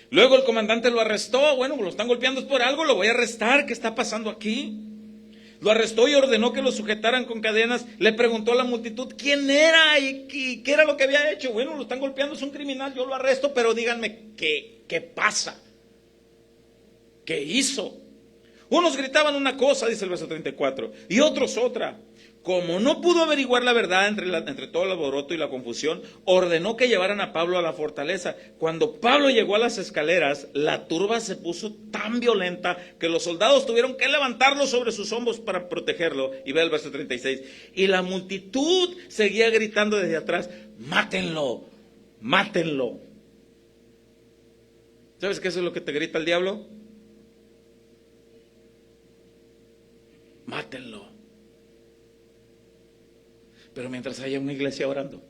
Luego el comandante lo arrestó. Bueno, lo están golpeando por algo, lo voy a arrestar. ¿Qué está pasando aquí? Lo arrestó y ordenó que lo sujetaran con cadenas. Le preguntó a la multitud quién era y qué era lo que había hecho. Bueno, lo están golpeando, es un criminal, yo lo arresto, pero díganme, ¿qué pasa? ¿Qué hizo? Unos gritaban una cosa, dice el verso 34, y otros otra. Como no pudo averiguar la verdad entre todo el alboroto y la confusión, ordenó que llevaran a Pablo a la fortaleza. Cuando Pablo llegó a las escaleras, la turba se puso tan violenta que los soldados tuvieron que levantarlo sobre sus hombros para protegerlo. Y ve el verso 36. Y la multitud seguía gritando desde atrás: mátenlo, mátenlo. ¿Sabes qué es lo que te grita el diablo? Mátenlo. Pero mientras haya una iglesia orando,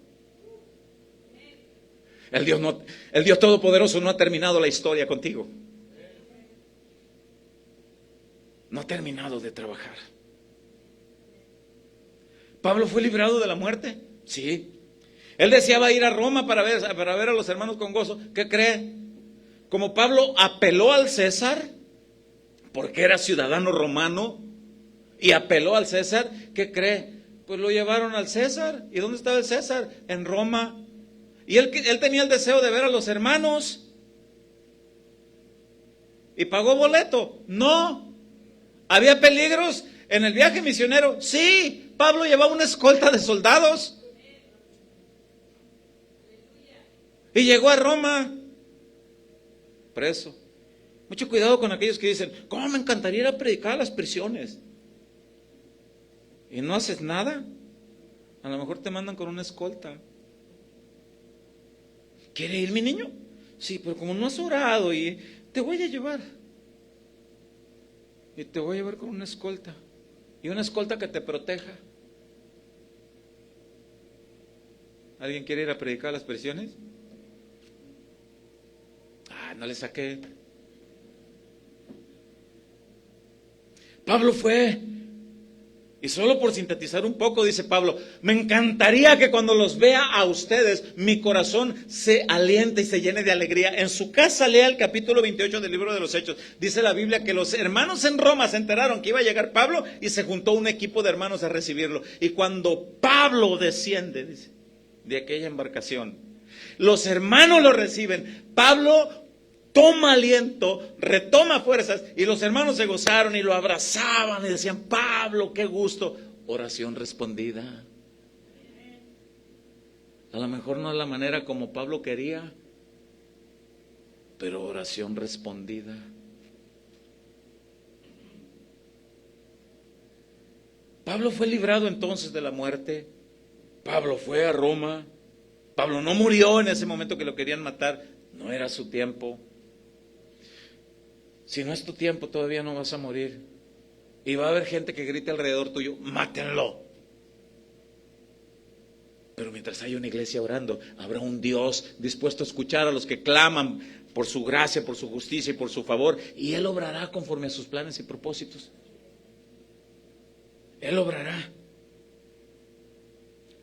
el Dios Todopoderoso no ha terminado la historia contigo. No ha terminado de trabajar. ¿Pablo fue librado de la muerte? Sí. Él deseaba ir a Roma para ver a los hermanos con gozo. ¿Qué cree? Como Pablo apeló al César, porque era ciudadano romano, y apeló al César, ¿qué cree? Pues lo llevaron al César. ¿Y dónde estaba el César? En Roma. Y él tenía el deseo de ver a los hermanos. ¿Y pagó boleto? No. ¿Había peligros en el viaje misionero? Sí. Pablo llevaba una escolta de soldados. Y llegó a Roma preso. Mucho cuidado con aquellos que dicen, ¿cómo me encantaría ir a predicar a las prisiones? Y no haces nada. A lo mejor te mandan con una escolta. ¿Quiere ir mi niño? Sí, pero como no has orado, y te voy a llevar. Y te voy a llevar con una escolta. Y una escolta que te proteja. ¿Alguien quiere ir a predicar a las prisiones? No le saqué. Pablo fue. Y solo por sintetizar un poco, dice Pablo, me encantaría que cuando los vea a ustedes, mi corazón se aliente y se llene de alegría. En su casa lea el capítulo 28 del libro de los Hechos. Dice la Biblia que los hermanos en Roma se enteraron que iba a llegar Pablo y se juntó un equipo de hermanos a recibirlo. Y cuando Pablo desciende, dice, de aquella embarcación, los hermanos lo reciben. Pablo toma aliento, retoma fuerzas, y los hermanos se gozaron y lo abrazaban y decían, Pablo, qué gusto. Oración respondida. A lo mejor no es la manera como Pablo quería, pero oración respondida. Pablo fue librado entonces de la muerte. Pablo fue a Roma. Pablo no murió en ese momento que lo querían matar. No era su tiempo. Si no es tu tiempo, todavía no vas a morir. Y va a haber gente que grite alrededor tuyo, mátenlo. Pero mientras haya una iglesia orando, habrá un Dios dispuesto a escuchar a los que claman por su gracia, por su justicia y por su favor. Y Él obrará conforme a sus planes y propósitos. Él obrará.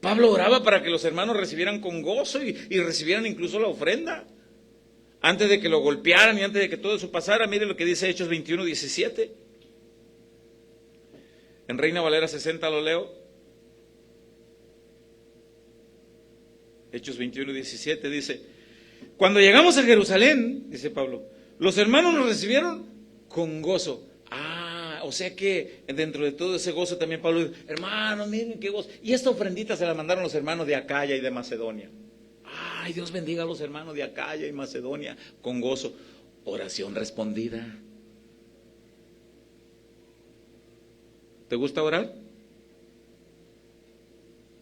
Pablo oraba para que los hermanos recibieran con gozo y recibieran incluso la ofrenda. Antes de que lo golpearan y antes de que todo eso pasara, mire lo que dice Hechos 21:17. En Reina Valera 60 lo leo. Hechos 21:17 dice, cuando llegamos a Jerusalén, dice Pablo, los hermanos nos recibieron con gozo. O sea que dentro de todo ese gozo también Pablo dice, hermanos, miren qué gozo. Y esta ofrendita se la mandaron los hermanos de Acaya y de Macedonia. Ay, Dios bendiga a los hermanos de Acaya y Macedonia con gozo. Oración respondida. ¿Te gusta orar?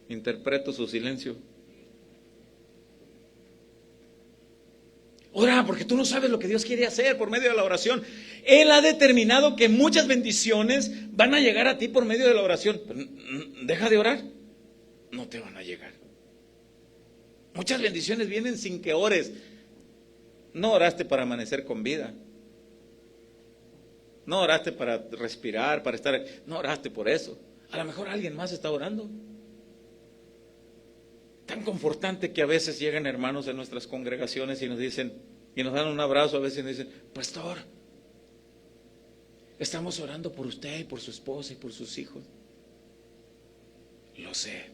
Interpreto su silencio. Ora, porque tú no sabes lo que Dios quiere hacer por medio de la oración. Él ha determinado que muchas bendiciones van a llegar a ti por medio de la oración. Deja de orar, no te van a llegar. Muchas bendiciones vienen sin que ores. No oraste para amanecer con vida. No oraste para respirar, para estar. No oraste por eso. A lo mejor alguien más está orando. Tan confortante que a veces llegan hermanos en nuestras congregaciones y nos dicen, y nos dan un abrazo, a veces nos dicen, pastor, estamos orando por usted y por su esposa y por sus hijos. Lo sé.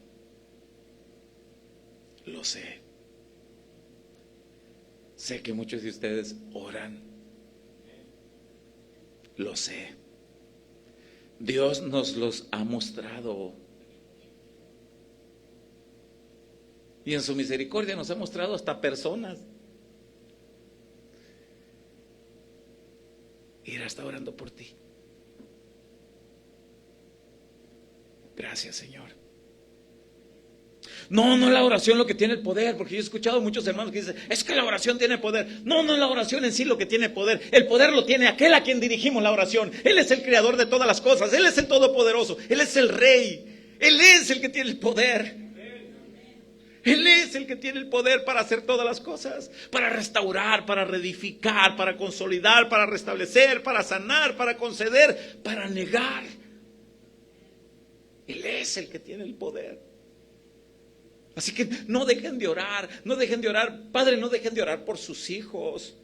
Lo sé. Sé que muchos de ustedes oran. Lo sé. Dios nos los ha mostrado. Y en su misericordia nos ha mostrado hasta personas. Y Él está orando por ti. Gracias, Señor. No, no es la oración lo que tiene el poder, porque yo he escuchado muchos hermanos que dicen, es que la oración tiene poder. No, no es la oración en sí lo que tiene poder. El poder lo tiene aquel a quien dirigimos la oración. Él es el creador de todas las cosas, Él es el todopoderoso, Él es el rey, Él es el que tiene el poder. Él es el que tiene el poder para hacer todas las cosas, para restaurar, para reedificar, para consolidar, para restablecer, para sanar, para conceder, para negar. Él es el que tiene el poder. Así que no dejen de orar, no dejen de orar. Padre, no dejen de orar por sus hijos.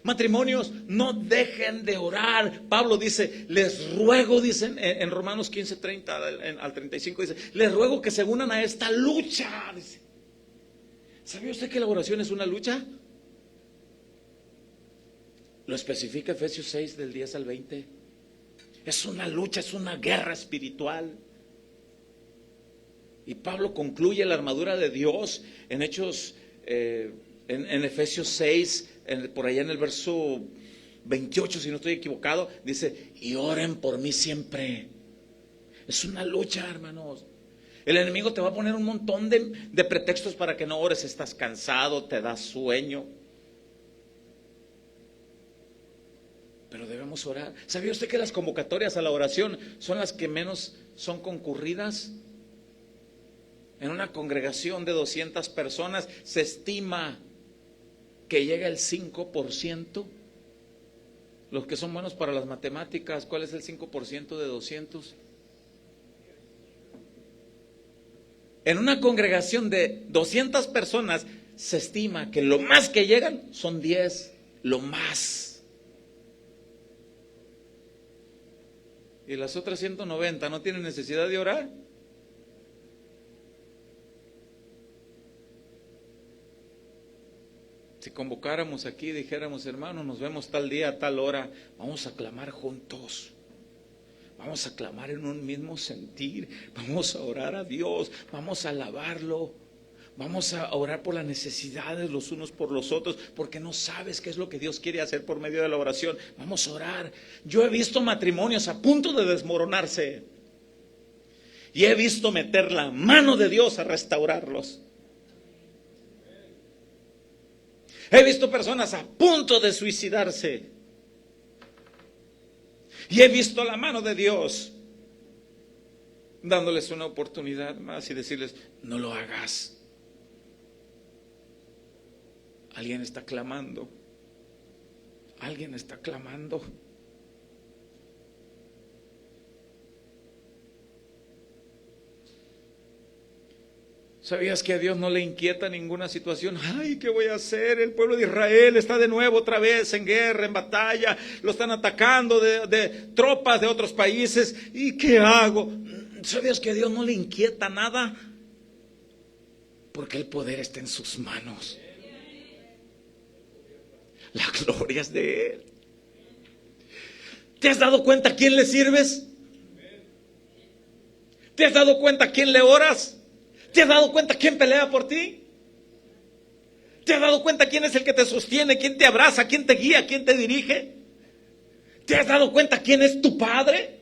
Matrimonios, no dejen de orar. Pablo dice, les ruego, dicen en Romanos 15:30 al 35, dice, les ruego que se unan a esta lucha. Dice, ¿sabía usted que la oración es una lucha? Lo especifica Efesios 6 del 10 al 20. Es una lucha, es una guerra espiritual. Y Pablo concluye la armadura de Dios en Hechos, en Efesios 6, por allá en el verso 28, si no estoy equivocado, dice, y oren por mí siempre. Es una lucha, hermanos. El enemigo te va a poner un montón de pretextos para que no ores. Estás cansado, te da sueño. Pero debemos orar. ¿Sabía usted que las convocatorias a la oración son las que menos son concurridas? En una congregación de 200 personas se estima que llega el 5%. Los que son buenos para las matemáticas, ¿cuál es el 5% de 200? En una congregación de 200 personas se estima que lo más que llegan son 10, lo más. Y las otras 190 no tienen necesidad de orar. Si convocáramos aquí y dijéramos, hermano, nos vemos tal día, a tal hora, vamos a clamar juntos. Vamos a clamar en un mismo sentir, vamos a orar a Dios, vamos a alabarlo, vamos a orar por las necesidades los unos por los otros, porque no sabes qué es lo que Dios quiere hacer por medio de la oración. Vamos a orar. Yo he visto matrimonios a punto de desmoronarse y he visto meter la mano de Dios a restaurarlos. He visto personas a punto de suicidarse. Y he visto la mano de Dios dándoles una oportunidad más y decirles, no lo hagas. Alguien está clamando. Alguien está clamando. ¿Sabías que a Dios no le inquieta ninguna situación? Ay, ¿qué voy a hacer? El pueblo de Israel está de nuevo otra vez en guerra, en batalla. Lo están atacando de tropas de otros países. ¿Y qué hago? ¿Sabías que a Dios no le inquieta nada? Porque el poder está en sus manos. La gloria es de Él. ¿Te has dado cuenta a quién le sirves? ¿Te has dado cuenta a quién le oras? ¿Te has dado cuenta quién pelea por ti? ¿Te has dado cuenta quién es el que te sostiene, quién te abraza, quién te guía, quién te dirige? ¿Te has dado cuenta quién es tu padre?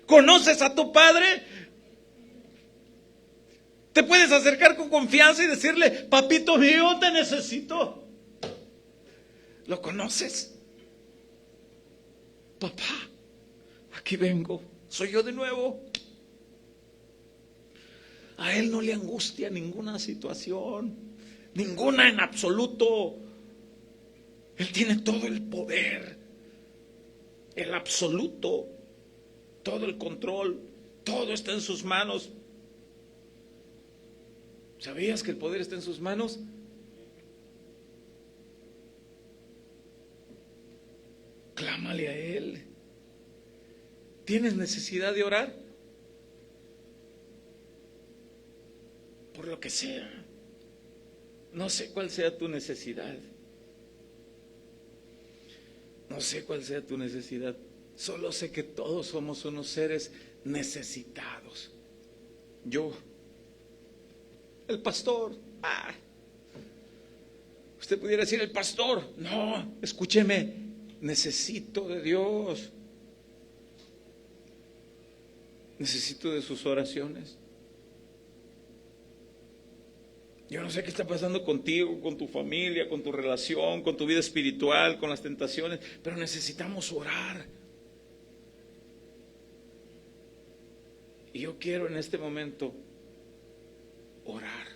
¿Conoces a tu padre? Te puedes acercar con confianza y decirle, papito mío, te necesito. ¿Lo conoces? Papá, aquí vengo, soy yo de nuevo. A Él no le angustia ninguna situación, ninguna en absoluto. Él tiene todo el poder, el absoluto, todo el control, todo está en sus manos. ¿Sabías que el poder está en sus manos? Clámale a Él. ¿Tienes necesidad de orar? Por lo que sea. No sé cuál sea tu necesidad. No sé cuál sea tu necesidad. Solo sé que todos somos unos seres necesitados. Yo, el pastor. Usted pudiera decir el pastor. No, escúcheme. Necesito de Dios. Necesito de sus oraciones. Yo no sé qué está pasando contigo, con tu familia, con tu relación, con tu vida espiritual, con las tentaciones, pero necesitamos orar. Y yo quiero en este momento orar.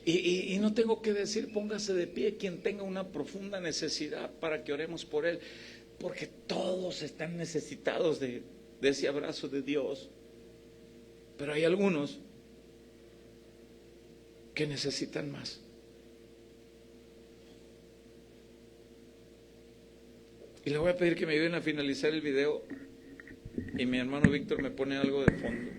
Y no tengo que decir, póngase de pie quien tenga una profunda necesidad para que oremos por él, porque todos están necesitados de ese abrazo de Dios. Pero hay algunos que necesitan más. Y le voy a pedir que me ayuden a finalizar el video y mi hermano Víctor me pone algo de fondo.